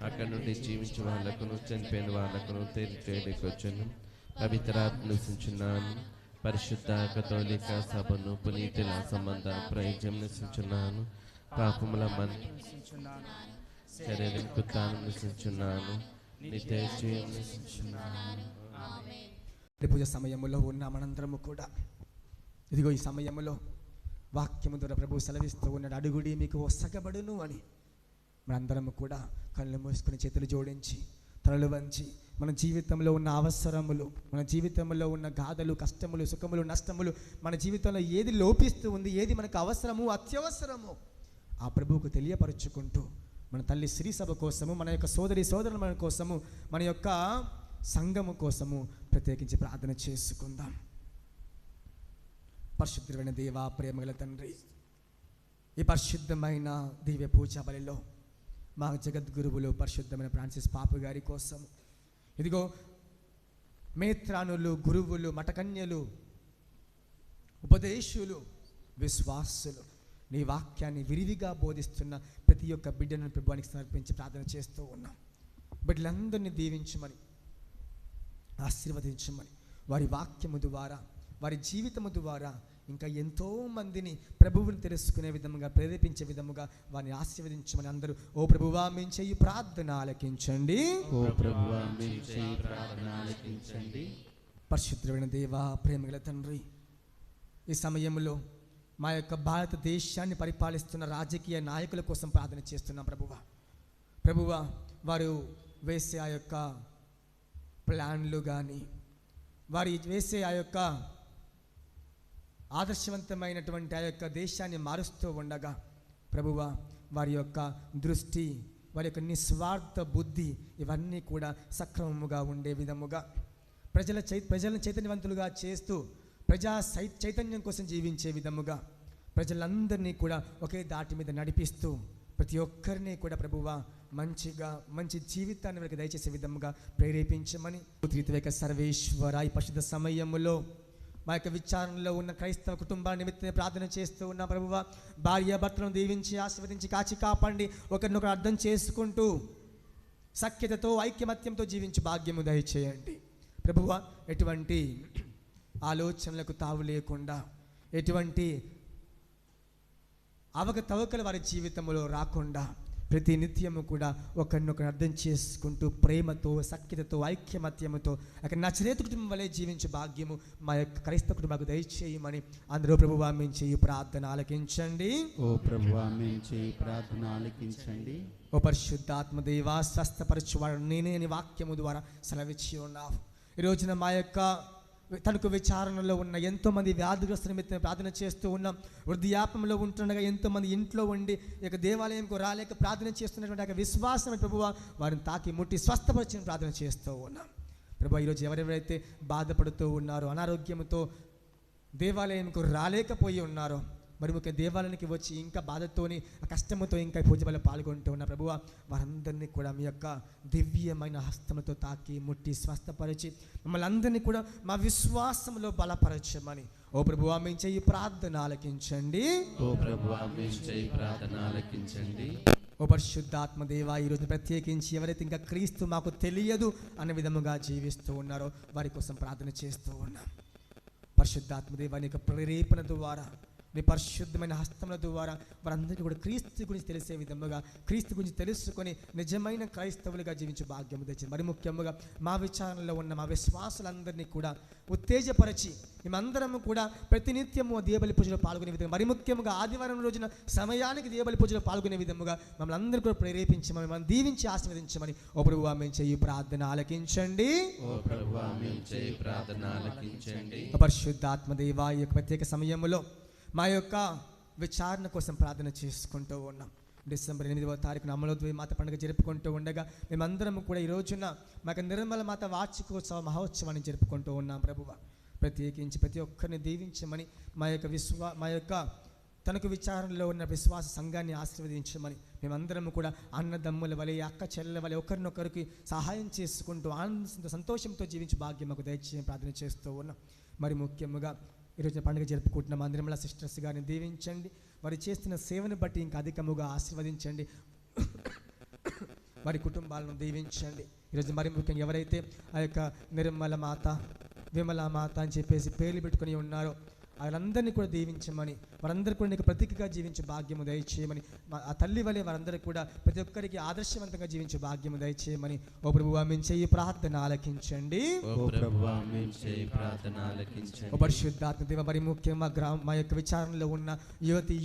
అక్కడి నుండి జీవించే వాళ్ళకును చనిపోయిన వాళ్ళకును తేలికొచ్చును. పవిత్రాత్మ నివసించున్నాను. పరిశుద్ధ కథోలిక సభను పునీతుల సంబంధ ప్రయోజనం నివసించున్నాను. పాపముల శరీరంకు తాను నివసించున్నాను. నిత్య జీవం నివసించున్నాను. పూజ సమయములో ఉన్న మనందరము కూడా ఇదిగో ఈ సమయములో వాక్యము ద్వారా ప్రభు సెలవిస్తూ ఉన్నాడు, అడుగుడి మీకు ఒసగబడును అని. మనందరము కూడా కళ్ళు మూసుకుని చేతులు జోడించి తలలు వంచి మన జీవితంలో ఉన్న అవసరములు, మన జీవితంలో ఉన్న గాథలు, కష్టములు, సుఖములు, నష్టములు, మన జీవితంలో ఏది లోపిస్తూ ఉంది, ఏది మనకు అవసరము, అత్యవసరము ఆ ప్రభువుకు తెలియపరుచుకుంటూ మన తల్లి శ్రీ సభ కోసము, మన యొక్క సోదరి సోదరుల కోసము, మన యొక్క సంఘము కోసము ప్రత్యేకించి ప్రార్థన చేసుకుందాం. పరిశుద్ధమైన దేవా, ప్రేమగల తండ్రి, ఈ పరిశుద్ధమైన దివ్య పూజా బలిలో మా జగద్గురువులు పరిశుద్ధమైన ఫ్రాన్సిస్ పాపు గారి కోసం ఇదిగో మేత్రానులు, గురువులు, మఠకన్యలు, ఉపదేశులు, విశ్వాసులు నీ వాక్యాన్ని విరివిగా బోధిస్తున్న ప్రతి ఒక్క బిడ్డను ప్రభువానికి సమర్పించి ప్రార్థన చేస్తూ ఉన్నాం. బిడ్డలందరినీ దీవించమని, ఆశీర్వదించమని, వారి వాక్యము ద్వారా, వారి జీవితము ద్వారా ఇంకా ఎంతో మందిని ప్రభువుని తెలుసుకునే విధముగా, ప్రేరేపించే విధముగా వారిని ఆశీర్వదించమని అందరూ ఓ ప్రభువా మేము చెయ్యి ప్రార్థన ఆలకించండి. ఓ ప్రభువా మేము చెయ్యి ప్రార్థన ఆలకించండి. పరిశుద్ధమైన దేవా, ప్రేమగల తండ్రి, ఈ సమయంలో మా యొక్క భారతదేశాన్ని పరిపాలిస్తున్న రాజకీయ నాయకుల కోసం ప్రార్థన చేస్తున్నాం. ప్రభువా వారు వేసే ఆ యొక్క ప్లాన్లు కానీ, వారి వేసే ఆ యొక్క ఆదర్శవంతమైనటువంటి ఆ యొక్క దేశాన్ని మారుస్తూ ఉండగా ప్రభువా వారి యొక్క దృష్టి, వారి యొక్క నిస్వార్థ బుద్ధి ఇవన్నీ కూడా సక్రమముగా ఉండే విధముగా ప్రజలను చైతన్యవంతులుగా చేస్తూ చైతన్యం కోసం జీవించే విధముగా ప్రజలందరినీ కూడా ఒకే దాటి మీద నడిపిస్తూ ప్రతి ఒక్కరిని కూడా ప్రభువా మంచి జీవితాన్ని వారికి దయచేసే విధముగా ప్రేరేపించమని త్రిత్వైక సర్వేశ్వర ఈ పరిశుద్ధ సమయములో మా యొక్క విచారణలో ఉన్న క్రైస్తవ కుటుంబాల నిమిత్తమే ప్రార్థన చేస్తూ ఉన్న ప్రభువా, భార్య భర్తలను దీవించి ఆశీర్వదించి కాచి కాపాడి ఒకరినొకరు అర్థం చేసుకుంటూ సఖ్యతతో ఐక్యమత్యంతో జీవించి భాగ్యము దయచేయండి ప్రభువా. ఎటువంటి ఆలోచనలకు తావు లేకుండా, ఎటువంటి అవకతవకలు వారి జీవితంలో రాకుండా ప్రతి నిత్యము కూడా ఒకరినొకరు అర్థం చేసుకుంటూ ప్రేమతో, సఖ్యతతో, ఐక్యమత్యముతో అక్కడ నజరేతు కుటుంబం వలె జీవించే భాగ్యము మా యొక్క క్రైస్తవ కుటుంబాలకు దయచేయమని అందరూ ప్రభువా మేము చెయ్యి ప్రార్థన ఆలకించండి. ఓ ప్రభువా మేము చెయ్యి ప్రార్థన ఆలకించండి. ఓ పరిశుద్ధాత్మ దేవా, స్వస్థపరచువాడు నేనే అని వాక్యము ద్వారా సెలవిచ్చి ఉన్నావు. ఈ రోజున మా యొక్క తనకు విచారణలో ఉన్న ఎంతోమంది వ్యాధిగ్రస్తుల నిమిత్తం ప్రార్థన చేస్తూ ఉన్నాం. వృద్ధాప్యంలో ఉంటుండగా ఎంతోమంది ఇంట్లో ఉండి ఇక దేవాలయంకు రాలేక ప్రార్థన చేస్తున్నటువంటి విశ్వాసం ప్రభువా వారిని తాకి ముట్టి స్వస్థపరిచిన ప్రార్థన చేస్తూ ఉన్నాం. ప్రభువా ఈరోజు ఎవరెవరైతే బాధపడుతూ ఉన్నారో, అనారోగ్యంతో దేవాలయంకు రాలేకపోయి ఉన్నారో, మరి ముఖ్య దేవాలయానికి వచ్చి ఇంకా బాధతోని, కష్టముతో ఇంకా పూజ వల్ల పాల్గొంటూ ఉన్న ప్రభువా వారందరినీ కూడా మీ యొక్క దివ్యమైన హస్తములతో తాకి ముట్టి స్వస్థపరిచి మమ్మల్ని అందరినీ కూడా మా విశ్వాసంలో బలపరచమని ఓ ప్రభువా మేము చెయ్యి ప్రార్థన ఆలకించండి. ఓ ప్రభువా మేము చెయ్యి ప్రార్థన ఆలకించండి. ఓ పరిశుద్ధాత్మ దేవా, ఈరోజు ప్రత్యేకించి ఎవరైతే ఇంకా క్రీస్తు మాకు తెలియదు అనే విధముగా జీవిస్తూ ఉన్నారో వారి కోసం ప్రార్థన చేస్తూ ఉన్నాం. పరిశుద్ధాత్మ దేవా నీ యొక్క ప్రేరేపణ ద్వారా నీ పరిశుద్ధమైన హస్తముల ద్వారా వారందరికీ కూడా క్రీస్తు గురించి తెలిసే విధముగా, క్రీస్తు గురించి తెలుసుకొని నిజమైన క్రైస్తవులుగా జీవించే భాగ్యము తెచ్చింది. మరి ముఖ్యంగా మా విచారణలో ఉన్న మా విశ్వాసులందరినీ కూడా ఉత్తేజపరిచి మేమందరము కూడా ప్రతినిత్యము దీపబలి పూజలో పాల్గొనే విధంగా, మరి ముఖ్యంగా ఆదివారం రోజున సమయానికి దీపబలి పూజలో పాల్గొనే విధముగా మమ్మల్ని అందరూ కూడా ప్రేరేపించమని, మనం దీవించి ఆశీర్వదించమని ఓ ప్రభువా మేము చేయి ప్రార్థన ఆలకించండి. పరిశుద్ధాత్మ దేవా, ఈ యొక్క ప్రత్యేక సమయంలో మా యొక్క విచారణ కోసం ప్రార్థన చేసుకుంటూ ఉన్నాం. డిసెంబర్ 8వ తారీఖున అమలోద్వయ మాత పండుగ జరుపుకుంటూ ఉండగా మేమందరం కూడా ఈ రోజున మాకు నిర్మల మాత వార్షికోత్సవ మహోత్సవాన్ని జరుపుకుంటూ ఉన్నాం. ప్రభువ ప్రత్యేకించి ప్రతి ఒక్కరిని దీవించమని, మా యొక్క తనకు విచారణలో ఉన్న విశ్వాస సంఘాన్ని ఆశీర్వదించమని, మేమందరం కూడా అన్నదమ్ముల వలె, అక్క చెల్లెల వలె ఒకరినొకరికి సహాయం చేసుకుంటూ ఆనంద సంతోషంతో జీవించే భాగ్యం మాకు దయచేసి ప్రార్థన చేస్తూ ఉన్నాం. మరి ముఖ్యంగా ఈరోజు పండుగ జరుపుకుంటున్న మా నిర్మల సిస్టర్స్ గారిని దీవించండి. వారు చేస్తున్న సేవను బట్టి ఇంకా అధికముగా ఆశీర్వదించండి. వారి కుటుంబాలను దీవించండి. ఈరోజు మరి ముఖ్యంగా ఎవరైతే ఆ యొక్క నిర్మల మాత, విమల మాత అని చెప్పేసి పేర్లు పెట్టుకుని ఉన్నారో వాళ్ళందరినీ కూడా దీవించమని, వారందరూ కూడా నీకు ప్రతీకగా జీవించే భాగ్యము దయచేయమని, ఆ తల్లి వలె వారందరూ కూడా ప్రతి ఒక్కరికి ఆదర్శవంతంగా జీవించే భాగ్యము దయచేయమని ఓ ప్రభువా మేము చేయి ప్రార్థన ఆలకించండి. ఓ పరిశుద్ధాత్మ దేవ, మరి ముఖ్యంగా మా యొక్క విచారణలో ఉన్న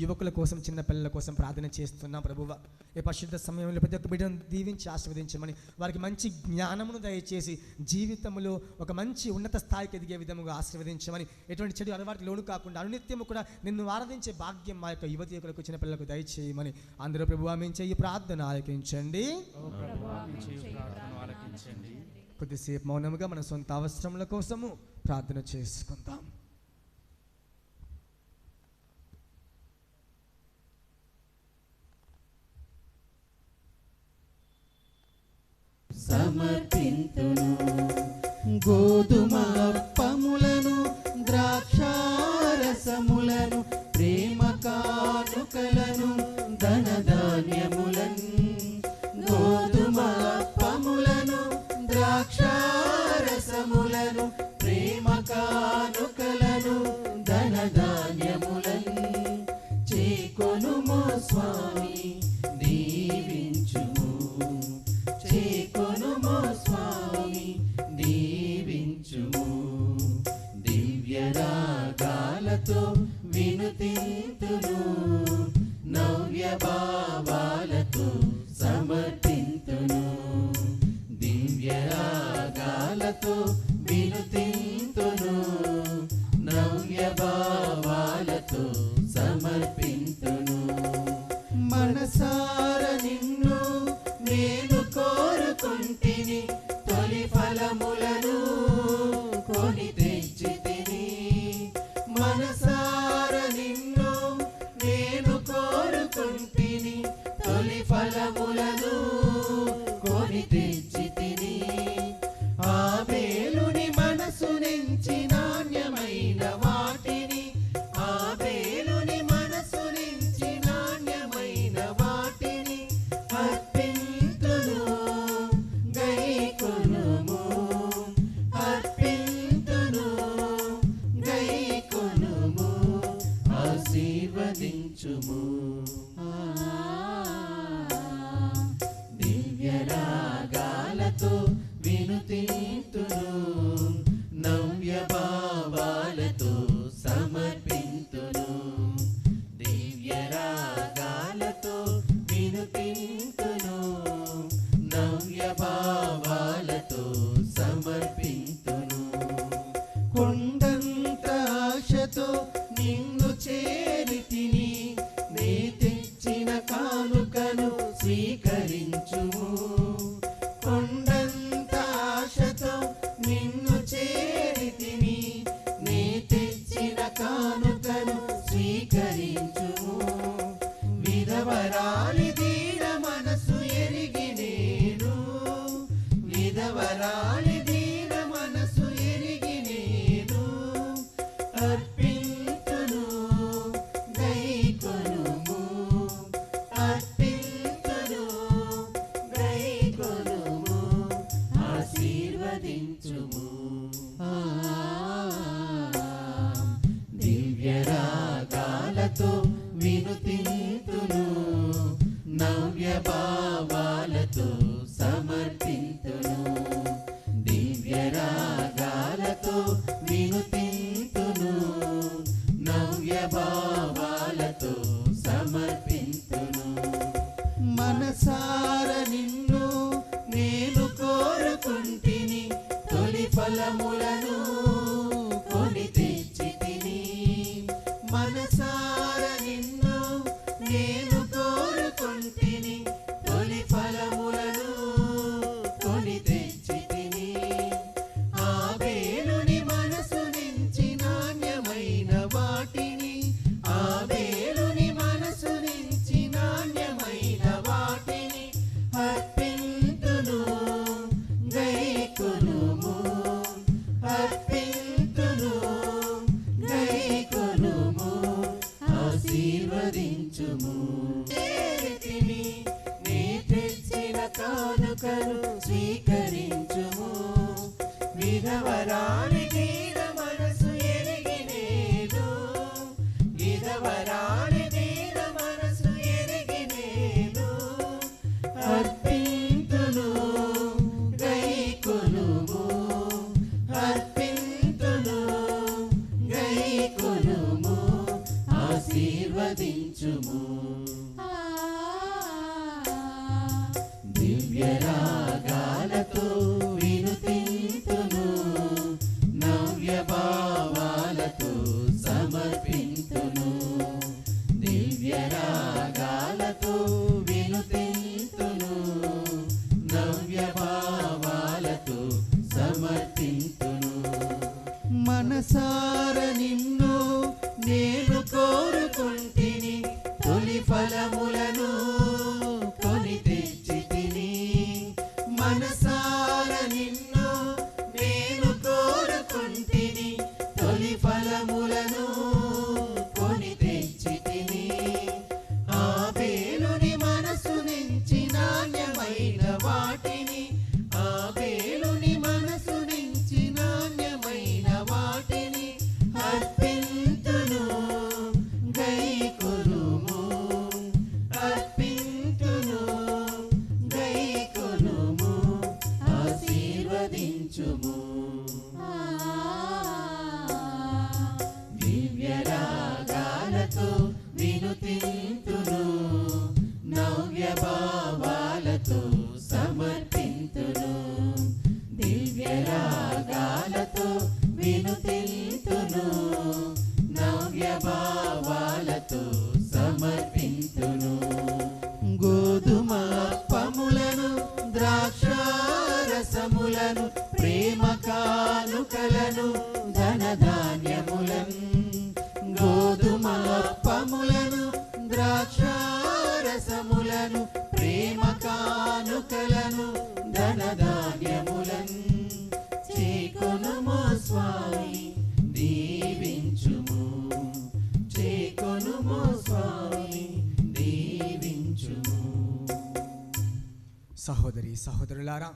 యువకుల కోసం, చిన్న పిల్లల కోసం ప్రార్థన చేస్తున్నాం. ప్రభువా ఈ పరిశుద్ధ సమయంలో ప్రతి ఒక్క బిడ్డను దీవించి ఆశీర్వదించమని, వారికి మంచి జ్ఞానమును దయచేసి జీవితంలో ఒక మంచి ఉన్నత స్థాయికి ఎదిగే విధముగా ఆశీర్వదించమని, ఎటువంటి చెడు అలవాటు లోను కాకుండా అనునిత్యము కూడా నిన్ను ఆరాధించే భాగ్యం మా యొక్క యువకులకు, చిన్న పిల్లలకు దయచేయమని అందరూ ప్రభువా మేము చేయి ప్రార్థన ఆలకించండి. కొద్దిసేపు మౌనముగా మన సొంత అవసరముల కోసము ప్రార్థన చేసుకుందాం. సమర్పింతును గోధుమ పములను, ద్రాక్షారసములను, ప్రేమ కానుకలను, ధనధాన్యములను. గోధుమ పములను, ద్రాక్షారసములను, ప్రేమ కానుకలను, ధనధాన్యములను చేకొనుము స్వామి దీవించుము. చేకొనుము స్వామి దీవించుము. దివ్యరాగాలతో వినుతింతును, నవ్య భావాలతో సమర్పింతును. దివ్యరాగాలతో వినుతింతును, నవ్య భావాలతో సమర్పింతును. మనసార నిన్ను నేను కోరుకుంటిని, తొలి ఫలములను కొని తెచ్చితిని. మనసార నిన్ను నేను కోరుకుంటిని, తొలి ఫలములను కొని తెచ్చితిని. ఆబేలుని మనసు నుంచి నాణ్యమైన వాటిని, ఆబేలుని మనసు నుంచి నాణ్యమైన వాటిని అర్పింతును, గైకొనుము. అర్పింతును, గైకొనుము, ఆశీర్వదించుము. దివ్యరాగాలతో వినుతింతును, నవ్య భావాలతో సమర్పింతును. దివ్యరాగాలతో వినుతింతును, నవ్య భావాలతో సమర్పింతును. కొండంత ఆశతో నిన్ను చేరితిని, నే తెచ్చిన కానుకను స్వీకరించుము. కొండంత ఆశతో నిన్ను చేరితిని, నే తెచ్చిన కానుకను స్వీకరించుము. విధవరాలి దీన మనసు ఎరిగి నేను, విధవరాలి దీన మనసు ఎరిగి నేను అర్పింతును, గైకొనుము. అర్పింతును, గైకొనుము, ఆశీర్వదించుము. దివ్యరాగాల రాగాలతో వినుతింతును, నవ్య భావాలతో సమర్పింతును. దివ్య రాగాలతో వినుతింతును, నవ్య భావాలతో సమర్పింతును. మనసార నిన్ను నేను కోరుకుంటిని, తొలి ఫలములను కొని తెచ్చితిని. మనసార నిన్ను నేను కోరుకుంటిని, తొలి ఫలములను కొని తెచ్చితిని. ఆబేలుని మనసు నుంచి నాణ్యమైన వాటిని, ఆబేలుని మనసు నుంచి నాణ్యమైన వాటిని అర్పింతును, గైకొనుము. అర్పింతును, గైకొనుము, ఆశీర్వదించుము. చేరితిని, నీ తెచ్చిన కానుకను స్వీకరించుము. విధవరాలి దీన మనసు ఎరిగినేను, విధవరాలి దీన మనసు ఎరిగినేను. అర్పింతును, గైకొనుము. అర్పింతును, గైకొనుము, ఆశీర్వదించుము. దివ్య రాగాలతో వినుతింతును, నవ్య భావాలతో సమర్పింతును. దివ్య రాగాలతో వినుతింతును, నవ్య భావాలతో సమర్పింతును. మనసార నిన్ను నేను కోరుకుంటిని, తొలి ఫలములను కొని తెచ్చితిని. మనసార నిన్ను నేను కోరుకుంటిని, తొలి ఫలములను కొని తెచ్చితిని. ఆబేలుని మనసు నుంచి నాణ్యమైన వాటిని, ఆబేలుని మనసు నుంచి నాణ్యమైన వాటిని అర్పింతును, గైకొనుము. అర్పింతును, గైకొనుము, ఆశీర్వదించుము. దివ్య రాగాలతో వినుతింతును, నవ్య భావాలతో సమర్పింతును. దివ్య రాగాలతో వినుతింతును, నవ్య భావాలతో సమర్పింతును. గోధుమ అప్పములను ద్రాక్షారసములను ప్రేమ కానుకలను ధనధాన్యములను, గోధుమ అప్పములను ద్రాక్షారసములను ప్రేమ కానుకలను ధనధాన్యములను చేకొనుము స్వామి, దీవించుము. చేకొనుము స్వామి, దీవించుము. సహోదరి సహోదరులారా,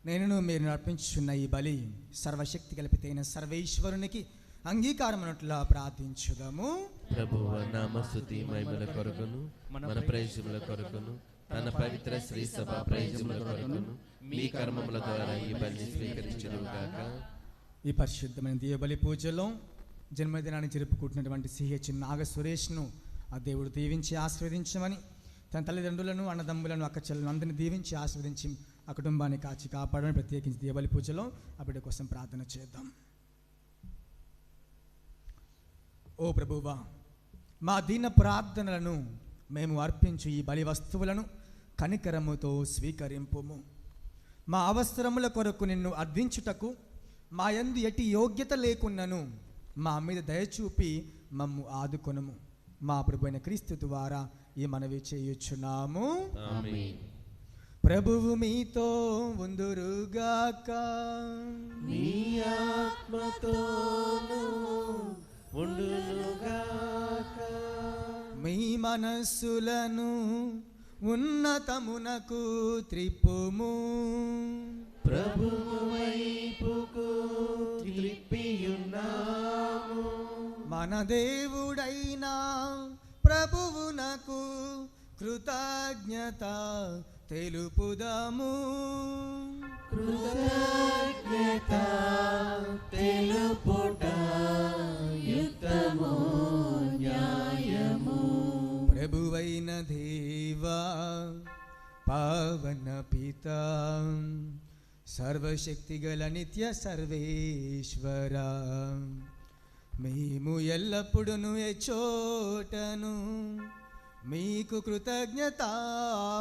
నేను మీరు అర్పించుచున్న ఈ బలి సర్వశక్తి కల్పితైన సర్వేశ్వరునికి అంగీకారమునట్లా ప్రార్థించుదాము. ప్రభువ నామస్తుతి మహిమల కొరకును మన ప్రయోజనముల కొరకును తన పవిత్ర శ్రీ సభ ప్రయోజనముల కొరకును మీ కర్మముల ద్వారా ఈ బలిని స్వీకరించును గాక. ఈ పరిశుద్ధమైన దివ్యబలి పూజలో జన్మదినాన్ని జరుపుకుంటున్నటువంటి సిహెచ్ నాగ సురేష్ను ఆ దేవుడు దీవించి ఆశీర్వదించమని, తన తల్లిదండ్రులను అన్నదమ్ములను అక్క చెల్లెలను అందరినీ దీవించి ఆశీర్వదించి ఆ కుటుంబాన్ని కాచి కాపాడని ప్రత్యేకించి దివ్యబలి పూజలో ఆ బిడ్డ కోసం ప్రార్థన చేద్దాం. ఓ ప్రభువా, మా దీన ప్రార్థనలను మేము అర్పించు ఈ బలి వస్తువులను కనికరముతో స్వీకరింపుము. మా అవసరముల కొరకు నిన్ను అర్థించుటకు మా యందు ఎట్టి యోగ్యత లేకున్నను మా మీద దయచూపి మమ్ము ఆదుకొనుము. మా ప్రభు అయిన క్రీస్తు ద్వారా ఈ మనవి చేయుచున్నాము. ఆమేన్. ప్రభువు మీతో ఉందురుగాక. నీ ఆత్మతోను ఉండునుగాక. మీ మనస్సులను ఉన్నతమునకు త్రిప్పుము. ప్రభువు వైపుకు త్రిప్పియున్నాము. మా మన దేవుడైన ప్రభువునకు కృతజ్ఞత తెలుపుదాము. కృతజ్ఞత తెలుపుట యుక్తము న్యాయము. ప్రభువైన దేవా పావన పిత సర్వశక్తిగల నిత్య సర్వేశ్వర, మేము ఎల్లప్పుడూ ఎచ్చోటను మీకు కృతజ్ఞత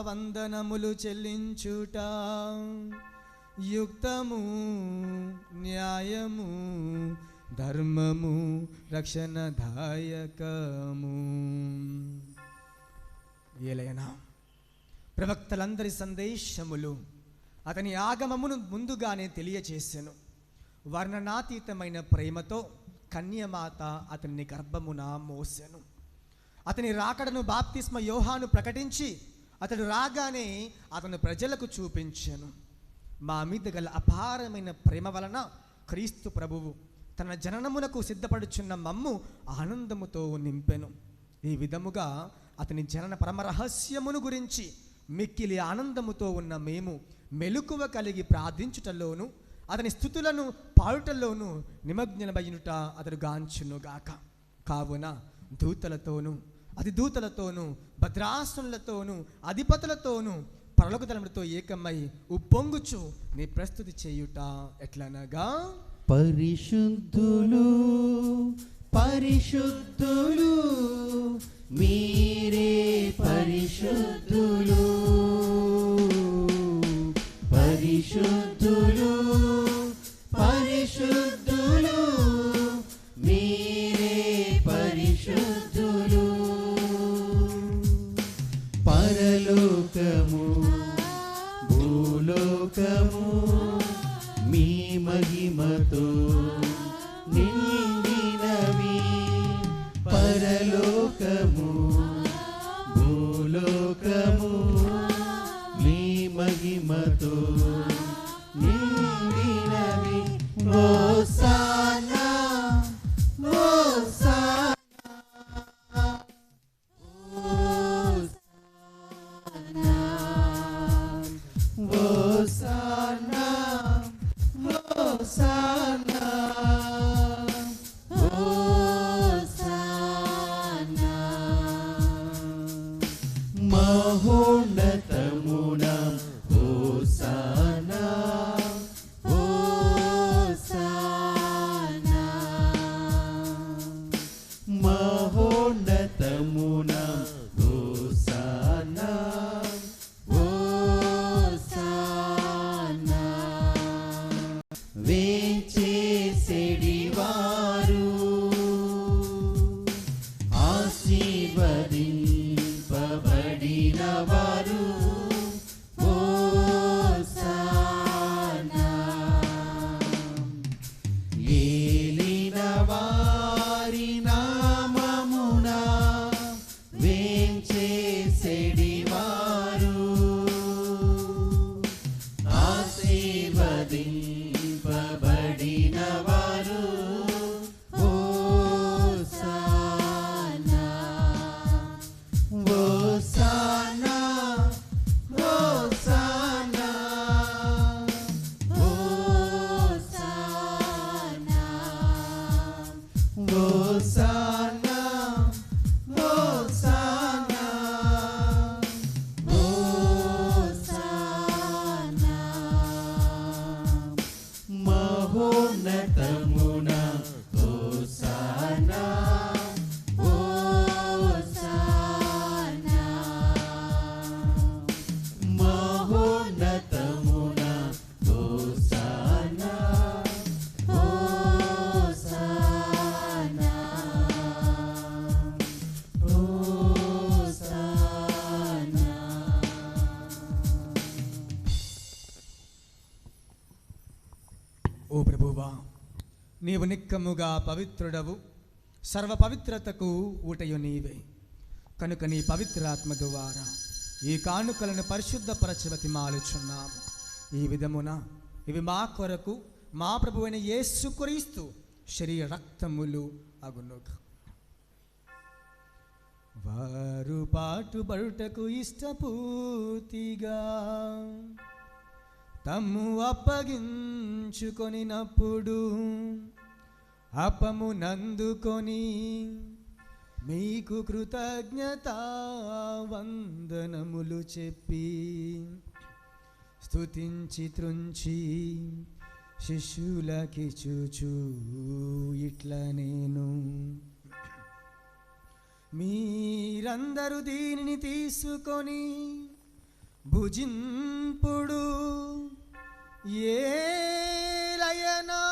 వందనములు చెల్లించుట యుక్తము న్యాయము ధర్మము రక్షణదాయకము. ఏలైనా ప్రవక్తలందరి సందేశములు అతని ఆగమమును ముందుగానే తెలియచేసెను. వర్ణనాతీతమైన ప్రేమతో కన్యమాత అతన్ని గర్భమున మోసెను. అతని రాకడను బాప్తిస్మ యోహాను ప్రకటించి అతడు రాగానే అతను ప్రజలకు చూపించెను. మా మీద గల అపారమైన ప్రేమ వలన క్రీస్తు ప్రభువు తన జననమునకు సిద్ధపడుచున్న మమ్ము ఆనందముతో నింపెను. ఈ విధముగా అతని జనన పరమరహస్యమును గురించి మిక్కిలి ఆనందముతో ఉన్న మేము మెలకువ కలిగి ప్రార్థించుటలోను అతని స్థుతులను పాడుటలోను నిమగ్నమైనట అతడు గాంచునుగాక. కావున దూతలతోనూ అధిదూతలతోనూ భద్రాసనులతోనూ అధిపతులతోనూ పరలోక తలములతో ఏకమై ఉప్పొంగుచు నీ ప్రస్తుతి చేయుట ఎట్లనగా, పరిశుద్ధులు పరిశుద్ధులు మీరే పరిశుద్ధులు, పరిశుద్ధులు పరిశుద్ధులు మీరే పరిశుద్ధులు. పరలోకము భూలోకము మీ మహిమతో నిండినవి. పరలోకము భూలోకము మీ మహిమతో నిండినవి. Hosanna hosanna hosanna hosanna hosanna. మహోన్నతమున హోసానా హోసానా. మహోన్నతమున హోసానా హోసానా. వేంచేసెడివారు ఆశీర్వదింపబడినవారు హోసానా. ఏలిన వారి నామమున వేంచేసెడివారు ఆశీర్వదింపబడినవారు hosanna hosanna hosanna hosanna hosanna hosanna hosanna. మహోన్నతమున హోసానా హోసానా. మహోన్నతమున హోసానా హోసానా హోసానా. ఓ ప్రభువా, నీవు నిక్కముగా పవిత్రుడవు, సర్వ పవిత్రతకు ఊటయు నీవే. కనుక నీ పవిత్రాత్మ ద్వారా ఈ కానుకలను పరిశుద్ధపరచవతి మాలుచున్నాము. ఈ విధమున ఇవి మా కొరకు మా ప్రభువైన యేసుక్రీస్తు శరీర రక్తములు అగును. వారు పాటుపడుటకు ఇష్టపూర్తిగా తమ్ము అప్పగించుకొనినప్పుడు అప్పము నందుకొని మీకు కృతజ్ఞత వందనములు చెప్పి స్తుతించి త్రుంచి శిష్యులకిచ్చుచు ఇట్లా నేను మీరందరూ దీనిని తీసుకొని భుజింపుడు, ఏలయనా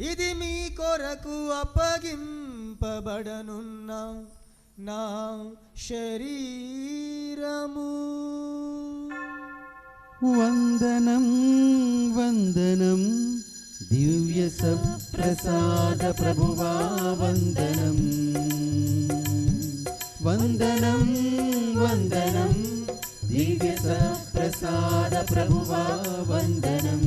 ఇది మీ కొరకు అప్పగింపబడనున్న నా శరీరము. వందనం వందనం దివ్య సప్రసాద ప్రభువా వందనం. వందనం వందనం దివ్య సప్రసాద ప్రభువా వందనం.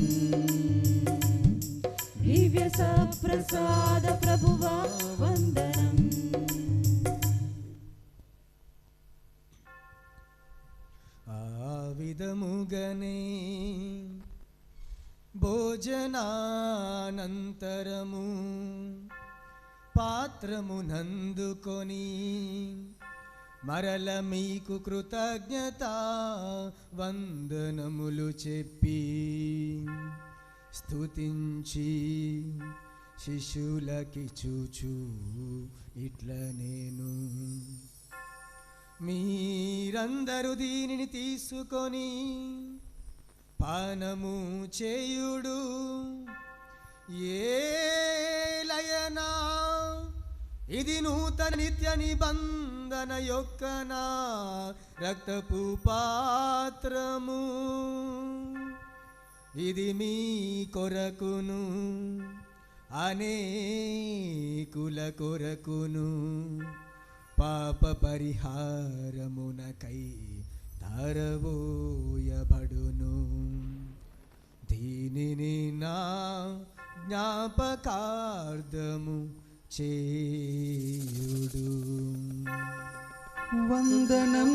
దివ్య సప్రసాద ప్రభువా వందనం. ఆ విధముగనే భోజనానంతరము పాత్రమునందుకొని మరల మీకు కృతజ్ఞత వందనములు చెప్పి స్తుతించి శిష్యులకిచ్చుచు ఇట్లా నేను మీరందరూ దీనిని తీసుకొని పానము చేయుడు, ఏలయనా ఇది నూతన నిత్య నిబంధన యొక్క నా రక్తపు పాత్రము. ఇది మీ కొరకును అనేకుల కొరకును పాప పరిహారమునకై ధారవోయబడును. దీనిని నా జ్ఞాపకార్థము చేయుడు. వందనం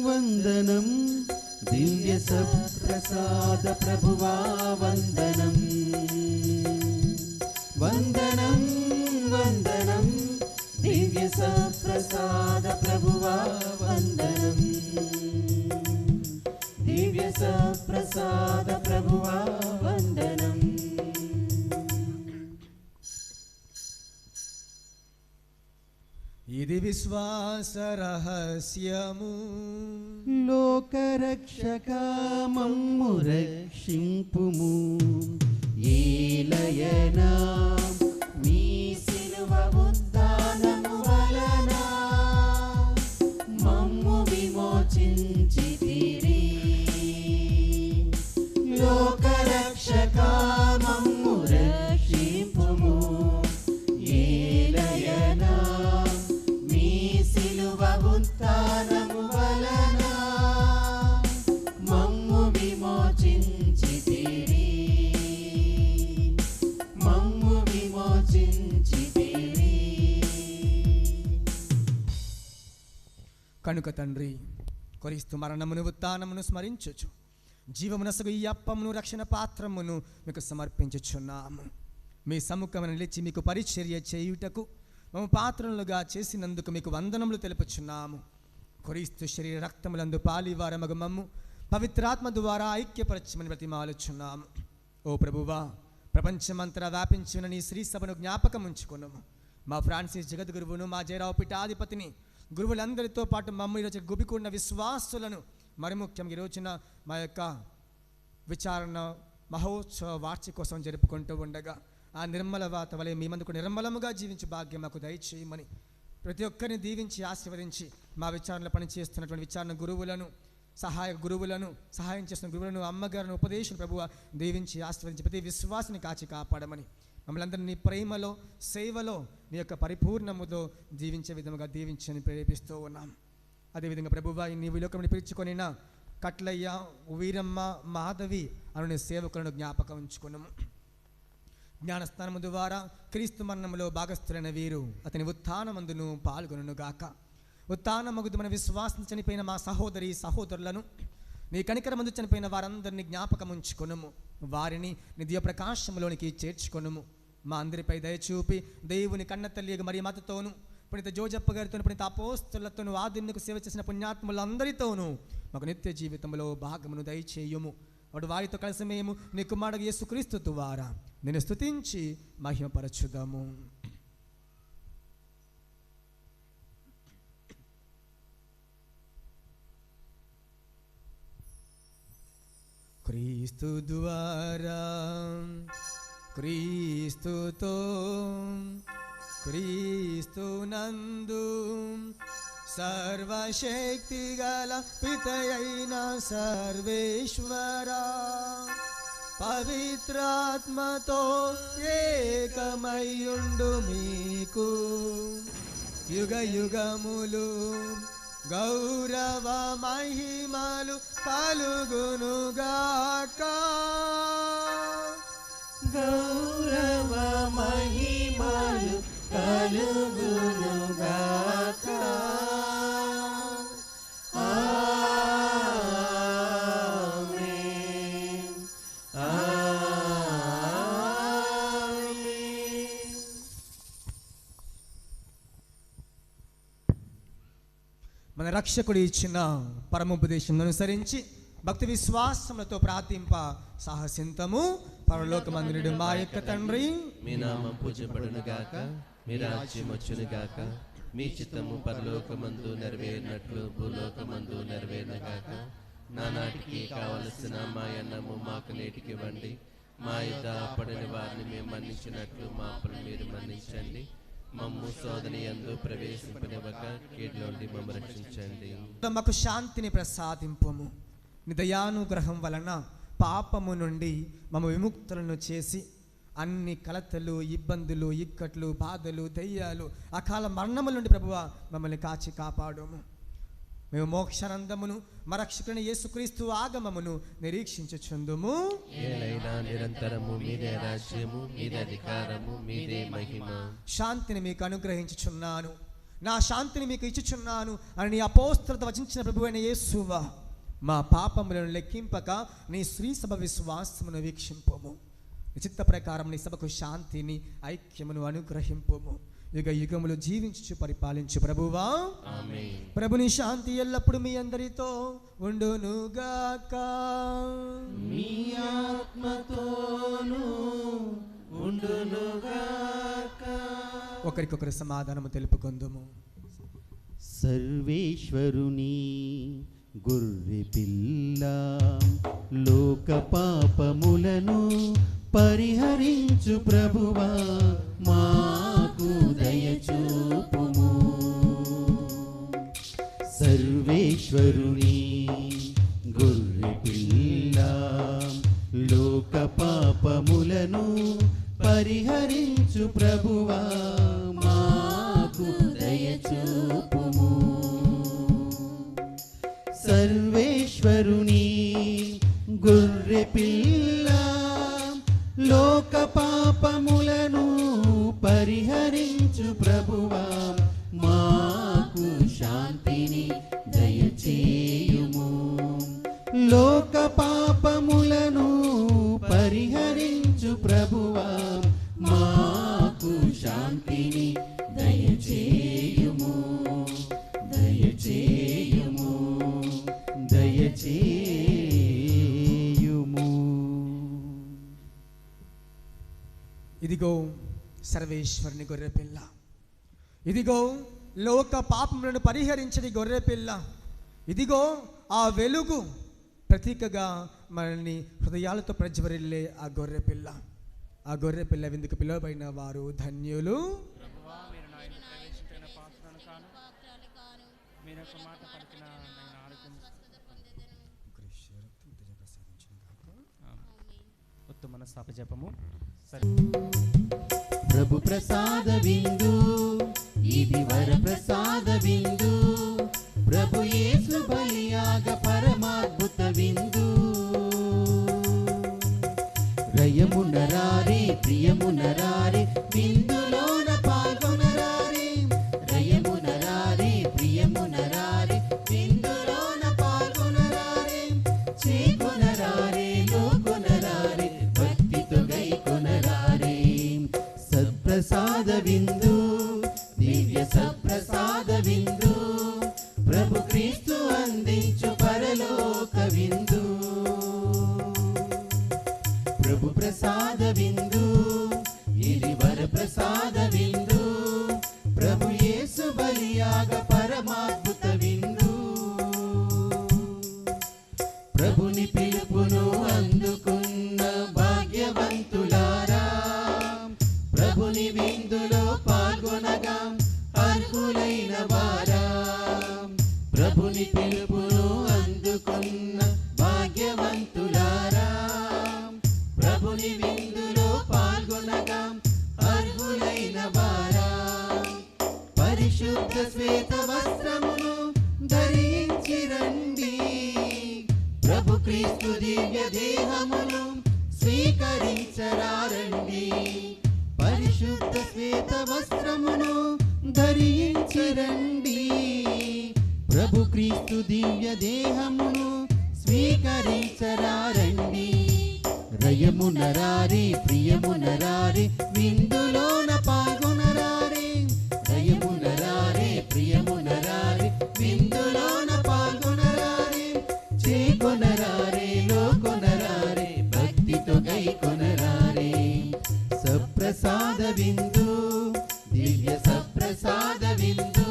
వందనం దివ్య సప్రసాద ప్రభువా వందనం. వందనం వందనం దివ్య సప్రసాద ప్రభువా వందనం. దివ్య సప్రసాద ప్రభువా వందనం. ఇది విశ్వాస రహస్యము, లోకరక్షక మమ్ము రక్షింపుము. ఏలయనా మీ సిలువ ఉద్ధానము వలన మమ్ము విమోచించితిరి. లోకరక్షక మమ్ము రక్షింపుము. ఏలయనా మీ సిలువ ఉద్ధానము వలన మమ్ము విమోచించితిరి. మమ్ము విమోచించితిరి. కనుక తండ్రి, క్రీస్తు మరణమును ఉత్థానమును స్మరించుచు జీవమునసగు ఈ అప్పమును రక్షణ పాత్రమును మీకు సమర్పించుచున్నాము. మీ సముఖమున నిలిచి మీకు పరిచర్య చేయుటకు మేము పాత్రలుగా చేసినందుకు మీకు వందనములు తెలుపుచున్నాము. క్రీస్తు శరీర రక్తములందు పాలివారమగు మమ్ము పవిత్రాత్మ ద్వారా ఐక్యపరచమని బ్రతిమాలుచున్నాము. ఓ ప్రభువా, ప్రపంచమంతటా వ్యాపించిన నీ శ్రీ సభను జ్ఞాపకం ఉంచుకున్నాము. మా ఫ్రాన్సిస్ జగద్గురువును, మా జయరావు పీఠాధిపతిని, గురువులందరితో పాటు మమ్మ ఈరోజు గుబికున్న విశ్వాసులను, మరి ముఖ్యంగా ఈ రోజున మా యొక్క విచారణ మహోత్సవ వార్షికోత్సవం జరుపుకుంటూ ఉండగా ఆ నిర్మల వాత వలె మీ మందుకు నిర్మలముగా జీవించే భాగ్యం మాకు దయచేయమని ప్రతి ఒక్కరిని దీవించి ఆశీర్వదించి మా విచారణలో పనిచేస్తున్నటువంటి విచారణ గురువులను, సహాయక గురువులను, సహాయం చేస్తున్న గురువులను, అమ్మగారిని, ఉపదేశం ప్రభువ దీవించి ఆశీర్వదించి ప్రతి విశ్వాసాన్ని కాచి కాపాడమని, మమ్మల్ని అందరినీ నీ ప్రేమలో, సేవలో నీ యొక్క పరిపూర్ణముతో జీవించే విధముగా దీవించని ప్రేరేపిస్తూ ఉన్నాం. అదేవిధంగా ప్రభువా, నీవు లోకముని పిలుచుకొనిన కట్లయ్య, వీరమ్మ, మాధవి అను నీ సేవకులను జ్ఞాపకం ఉంచుకున్నాము. జ్ఞానస్నానము ద్వారా క్రీస్తు మరణములో భాగస్థులైన వీరు అతని ఉత్థానమందును పాల్గొనుగాక. ఉత్థానమగుదు మన విశ్వాసం చనిపోయిన మా సహోదరి సహోదరులను నీ కనికరమందు చనిపోయిన వారందరినీ జ్ఞాపకం ఉంచుకొనుము. వారిని నీ దివ్య ప్రకాశములోనికి చేర్చుకొనుము. మా అందరిపై దయచూపి దేవుని కన్న తల్లి మరి మాతతోను, పునీత జోజప్ప గారితో, పునీత అపోస్తలులతోను, ఆదిన్నకు సేవ చేసిన పుణ్యాత్ములందరితోనూ మాకు నిత్య జీవితంలో భాగమును దయచేయుము. వాడు వారితో కలిసి మేము నీ కుమారుడు యేసుక్రీస్తు ద్వారా నేను స్తుతించి మహిమపరచుదాము. క్రీస్తు ద్వారా, క్రీస్తుతో, క్రీస్తునందు సర్వశక్తి గల పితయైన సర్వేశ్వరా, పవిత్రాత్మతో ఏకమయ్యుండు మీకు యుగ యుగములు గౌరవ మహిమలు కలుగునుగాక. గౌరవ మహిమలు కలుగునుగాక. ఆమేన్. ఆమేన్. మన రక్షకుడు ఇచ్చిన పరమోపదేశం అనుసరించి భక్తి విశ్వాసములతో ప్రార్థింప సాహసింతము. పరలోకమందునుడు మా యొక్క తండ్రి, మీ నామం పూజపడును గాక, మీ రాజ్యం వచ్చును గాక, మీ చిత్తము పరలోకమందు నెరవేరినట్లు భూలోకమందు నెరవేరును గాక. నానాటికి కావలసిన మా అన్నము మాకు నేటికి ఇవ్వండి. మా యుద్ధ పడిన వారిని మేము మన్నించినట్లు మా అప్పులు మీరు మన్నించండి. మమ్ము శోధన యందు ప్రవేశింపనివ్వక కీడు నుండి మమ్ము రక్షించండి. మాకు శాంతిని ప్రసాదింపుము. నీ దయానుగ్రహం వలన పాపము నుండి మమ్మ విముక్తులను చేసి అన్ని కలతలు, ఇబ్బందులు, ఇక్కట్లు, బాధలు, దయ్యాలు, అకాల మరణముల నుండి ప్రభువా మమ్మల్ని కాచి కాపాడుము. మేము మోక్షానందమును మా రక్షకుని యేసుక్రీస్తు ఆగమమును నిరీక్షించుచుందుము. ఏలైనా నిరంతరము మీదే రాజ్యము, మీదే అధికారము, మీదే మహిమ. శాంతిని మీకు అనుగ్రహించుచున్నాను, నా శాంతిని మీకు ఇచ్చుచున్నాను అని నీ అపోస్తలతో వచించిన ప్రభువైన యేసువా, మా పాపములను లెక్కింపక నీ శ్రీ సభ విశ్వాసమును వీక్షింపుము. చిత్త ప్రకారం నీ సభకు శాంతిని, ఐక్యమును అనుగ్రహింపుము. యుగ యుగములు జీవించు పరిపాలించు ప్రభువా. ఆమేన్. ప్రభుని శాంతి ఎల్లప్పుడు మీ అందరితో ఉండునుగాక. మీ ఆత్మతోను ఉండునుగాక. ఒకరికొకరు సమాధానము తెలుపుకొందుము. సర్వేశ్వరుని గొర్రె పిల్ల, లోక పాపములను పరిహరించు ప్రభువా, మాకు దయచూపుము. సర్వేశ్వరుని గొర్రె పిల్ల, లోక పాపములను పరిహరించు ప్రభువా, మాకు దయచూపుము. సర్వేశ్వరుని గొర్రె పిల్ల, లోక పాపములను పరిహరించు ప్రభువా, మాకు శాంతిని దయచేయుము. లోక పాపములను పరిహరించు ప్రభువా, మాకు శాంతిని దయచేయుము. దయచేయుము, దయచేయుము. ఇదిగో సర్వేశ్వరుని గొర్రెపిల్ల, ఇదిగో లోక పాపములను పరిహరించని గొర్రెపిల్ల, ఇదిగో ఆ వెలుగు ప్రతీకగా మనల్ని హృదయాలతో ప్రజ్వరిల్లే ఆ గొర్రెపిల్ల. ఆ గొర్రెపిల్ల విందుకు పిలువబడిన వారు ధన్యులు. మనస్తాప జపము. ప్రభు ప్రసాద విందు, ఇది వర ప్రసాద విందు, ప్రభు యేసు బలియాగ పరమాద్భుత విందు. రయమునరారి ప్రియమునరారి విందులోన పాల్గొనరారి, రయమునరారి ప్రియమున దివ్య సప్రసాద విందు, ప్రభు క్రీస్తు అందించు పరలోక విందు. ప్రభు ప్రసాద విందు, ఇది వర ప్రసాద విందు, ప్రభు యేసు బలియాగ పరమాద్భుత విందు. ప్రభుని పిలుపును అందుకున్న భాగ్యవంతులారా, ప్రభుని విందులో పాల్గొనగా అర్హులైన వారా. ప్రభుని పిలుపును అందుకున్న భాగ్యవంతులారా, ప్రభుని విందులో పాల్గొనగా అర్హులైన వారా. పరిశుద్ధ శ్వేత వస్త్రమును ధరించి రండి, ప్రభు క్రీస్తు దివ్య దేహమును స్వీకరించరారండి. పరిశుద్ధ శ్వేత వస్త్రమును ధరించి రండి, ప్రభు క్రీస్తు దివ్య దేహమును స్వీకరించరారండి. రయమునరారి ప్రియమునరారి విందులోన పాల్గొనరారి. రయమునరారి ప్రియమునరారి విందులోన పాల్గొనరారి. చేకొనరారి లోకొనరారి భక్తితో గైకొనరారి. సప్రసాద విందు, దివ్య సప్రసాద విందు,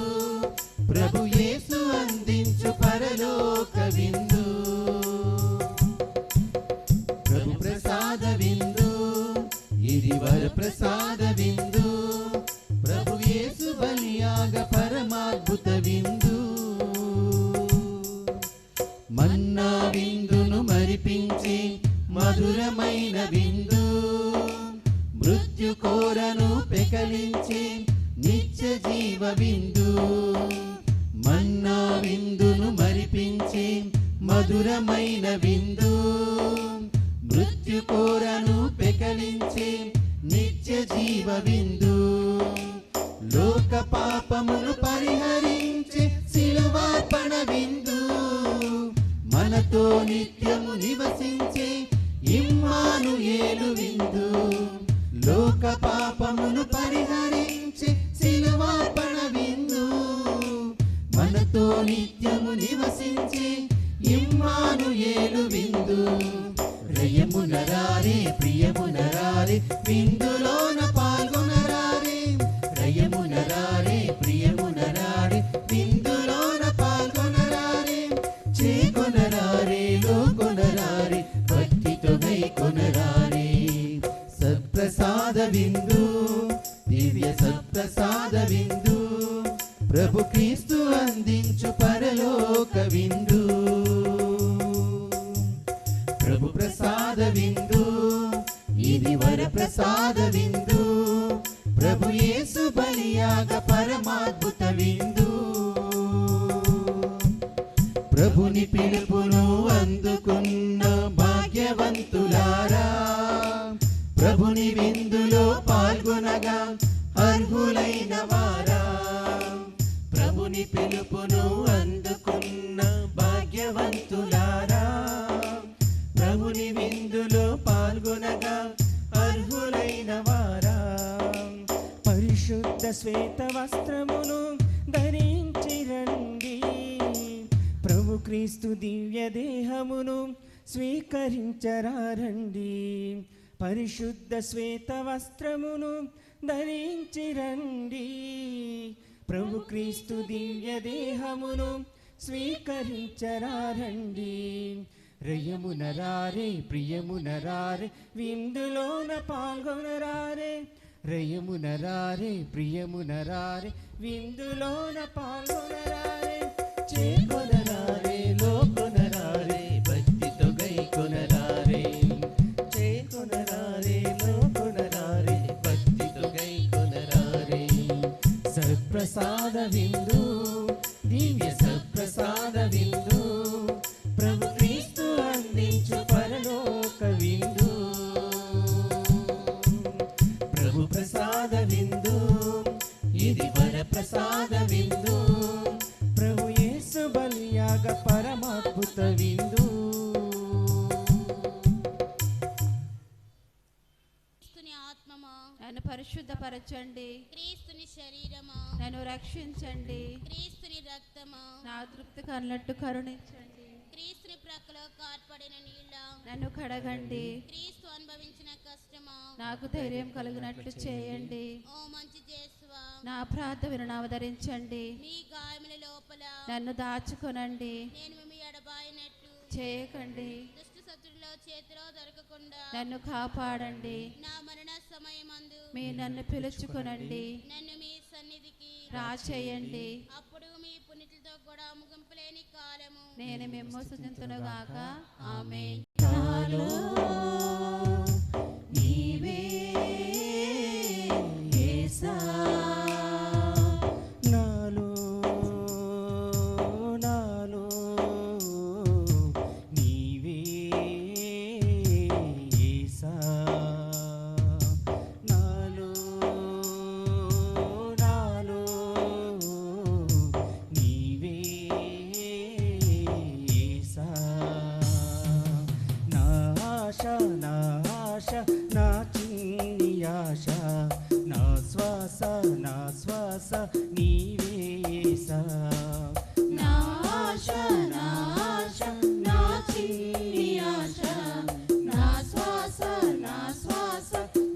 ప్రభు యేసు అందించు పరలోక విందు. ప్రభు ప్రసాద విందు, ఇది వర ప్రసాద విందు, ప్రభు యేసు బలియాగ పరమాద్భుత విందు. మన్నా విందును మరిపించి మధురమైన విందు, మృత్యు కోరను పెకలించి నిత్య జీవ విందు. మన్నా విందును మరిపించి మధురమైన విందు, మృత్యు కోరను పెకలించి నిత్య జీవ విందు. లోక పాపమును పరిహరించి శిలువార్పణ విందు, మనతో నిత్యము నివసించే ఇమ్మానుయేలు విందు. లోక పాపమును పరిహరించి శిలువార్పణ విందు, మనతో నిత్యము నివసించే ఇమ్మానుయేలు విందు. రయమునరారి ప్రియమునరారి విందులోన పాల్గొనరారి. రయమునరారి ప్రియమునరారి విందులోన పాల్గొనరారి. చేకొనరారి లోకొనరారి భక్తితో గైకొనరారి. సత్ప్రసాద విందు, దివ్య సత్ప్రసాద విందు, ప్రభు క్రీస్తు అందించు పరలోక విందు. ప్రభు ప్రసాద విందు, ఇది వర ప్రసాద విందు, ప్రభు యేసు బలియాగ పరమాద్భుత విందు. ప్రభుని పిలుపును అందుకున్న భాగ్యవంతులారా, ప్రభుని విందులో పాల్గొనగా అర్హులైన వారా. ప్రభుని పిలుపును అందుకున్న భాగ్యవంతులారా, ప్రభుని విందులో పాల్గొనగా అర్హులైన వారా. పరిశుద్ధ శ్వేత వస్త్రమును ధరించి రండి, ప్రభు క్రీస్తు దివ్య దేహమును స్వీకరించరారండి. పరిశుద్ధ శ్వేత వస్త్రమును ధరించి రండి, ప్రభు క్రీస్తు దివ్య దేహమును స్వీకరించరారండి. రయమునరారే ప్రియమునరారే విందులోన పాల్గొనరారే. రయమునరారే ప్రియమునరారే విందులోన పాల్గొనరారే. చేకొనరారే లోకొనరారే భక్తితో గైకొనరారే. చేకొనరారే లోకొనరారే భక్తితో గైకొనరారే. సత్ప్రసాద విందు, దివ్య సత్ప్రసాద విందు, ప్రభు క్రీస్తు అందించు పరలోక విందు. ప్రభు ప్రసాద విందు, ఇది వర ప్రసాద విందు, ప్రభు యేసు బలియాగ పరమాద్భుత విందు. ఆత్మమా ఆయన పరిశుద్ధ పరిశుద్ధపరచండి. క్రీస్తుని శరీరము నన్ను రక్షించండి. క్రీస్తుని రక్తము నా తృప్తి కన్నట్టు కరుణించండి. క్రీస్తుని ప్రక్కలో కార్పడిన నీళ్ళ నన్ను కడగండి. క్రీస్తు అనుభవించిన కష్టము నాకు ధైర్యం కలిగినట్లు చేయండి. ఓ మంచి జేసువా, నా ప్రార్థనను అవతరించండి. మీ గాయముల లోపల నన్ను దాచుకొనండి. నేను మీ ఎడబాయినట్లు చేయకండి. దుష్ట శత్రుల చేతిలో దొరకకుండా నన్ను కాపాడండి. నా మరణ సమయమందు మీరు నన్ను పిలుచుకొనండి. నన్ను మీ సన్నిధికి రాచేయండి. అప్పుడు మీ పుణ్యతులతో కూడా ముగింపులేని కాలము నేను మిమ్ము స్తుతింతునుగాక. ఆమేన్. నాలో నీవే యేసా, నాలో నాలో నీవే యేసా, నాలో నాలో నీవే యేసా. నా ఆశ నా చిన్ని ఆశ, నా శ్వాస నీవే యేసా. నా ఆశ నా చిన్ని ఆశ, నా శ్వాస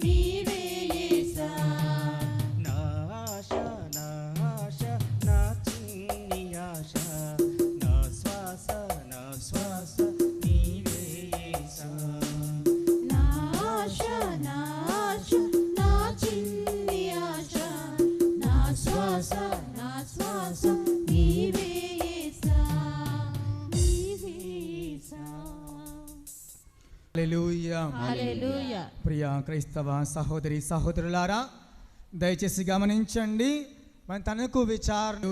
నీవే యేసా. నా ఆశ నా చిన్ని ఆశ, నా శ్వాస నీవే యేసా. నా ఆశ నా చిన్ని ఆశ, నా శ్వాస నీవే యేసా. నీవే యేసా. హల్లెలూయా. హల్లెలూయా. ప్రియ క్రైస్తవ సహోదరి సహోదరులారా, దయచేసి గమనించండి. మన తనకు విచారణ.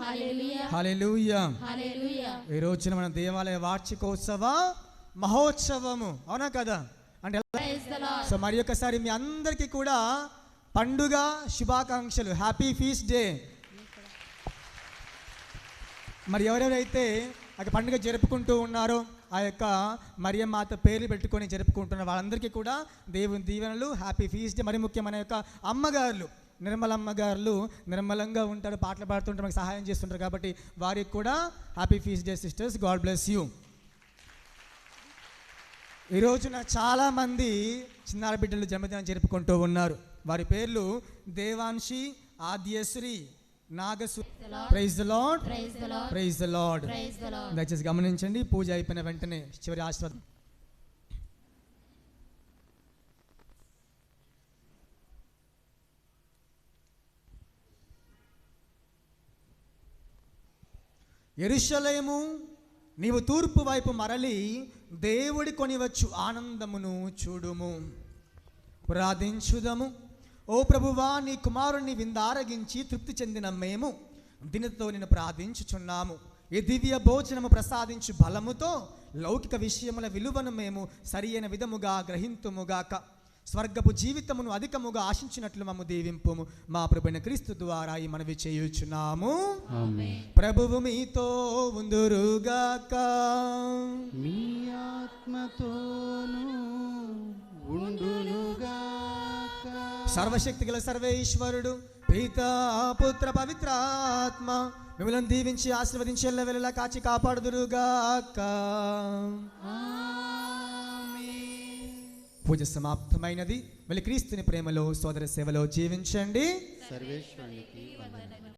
హల్లెలూయా. హల్లెలూయా. హల్లెలూయా. ఈ రోజున మన దేవాలయ వార్షికోత్సవ మహోత్సవము, అవునా కదా? అంటే Praise the Lord. సో మరి ఒకసారి మీ అందరికీ కూడా పండుగ శుభాకాంక్షలు. Happy feast day. మరి ఎవరెవరైతే ఆ పండుగ జరుపుకుంటూ ఉన్నారో, ఆ యొక్క మరియమ్మ మాత పేర్లు పెట్టుకొని జరుపుకుంటున్న వాళ్ళందరికీ కూడా దేవుని దీవెనలు, హ్యాపీ ఫీస్ట్ డే. మరి ముఖ్యం మన యొక్క అమ్మగారులు, నిర్మలమ్మ గారు నిర్మలంగా ఉంటారు, పాటలు పాడుతుంటారు, మనకు సహాయం చేస్తుంటారు. కాబట్టి వారికి కూడా happy feast day sisters. God bless you. ఈ రోజున చాలామంది చిన్నార బిడ్డలు జన్మదినం జరుపుకుంటూ ఉన్నారు. వారి పేర్లు Devanshi, Aadyasri, Nagasu. Praise the lord. Praise the Lord. Praise the lord. Praise the Lord. దయచేసి గమనించండి. పూజ అయిపోయిన వెంటనే చివరి ఆశీర్వాదం. యెరూషలేము, నీవు తూర్పు వైపు మరలి దేవుడి కొనివచ్చు ఆనందమును చూడుము. ప్రార్థించుదము. ఓ ప్రభువా, నీ కుమారుణ్ణి విందారగించి తృప్తి చెందిన మేము దినతో నిన్ను ప్రార్థించుచున్నాము. ఈ దివ్య భోజనము ప్రసాదించు బలముతో లౌకిక విషయముల విలువను మేము సరియైన విధముగా గ్రహింతుముగాక. స్వర్గపు జీవితమును అధికముగా ఆశించినట్లు మమ్ము దీవింపుము. మా ప్రభువైన క్రీస్తు ద్వారా ఈ మనవి చేయుచున్నాము. ప్రభువు మీతో ఉందురుగాక. మీ ఆత్మతోను ఉండునుగాక. సర్వశక్తి గల సర్వేశ్వరుడు పితా పుత్ర పవిత్రాత్మ మిమ్మల్ని దీవించి ఆశీర్వదించి ఎల్లవెల్లలా కాచి కాపాడుదురుగాక. పూజ సమాప్తమైనది. మళ్ళీ క్రీస్తుని ప్రేమలో సోదర సేవలో జీవించండి. సర్వేశ్వరునికి వందనములు.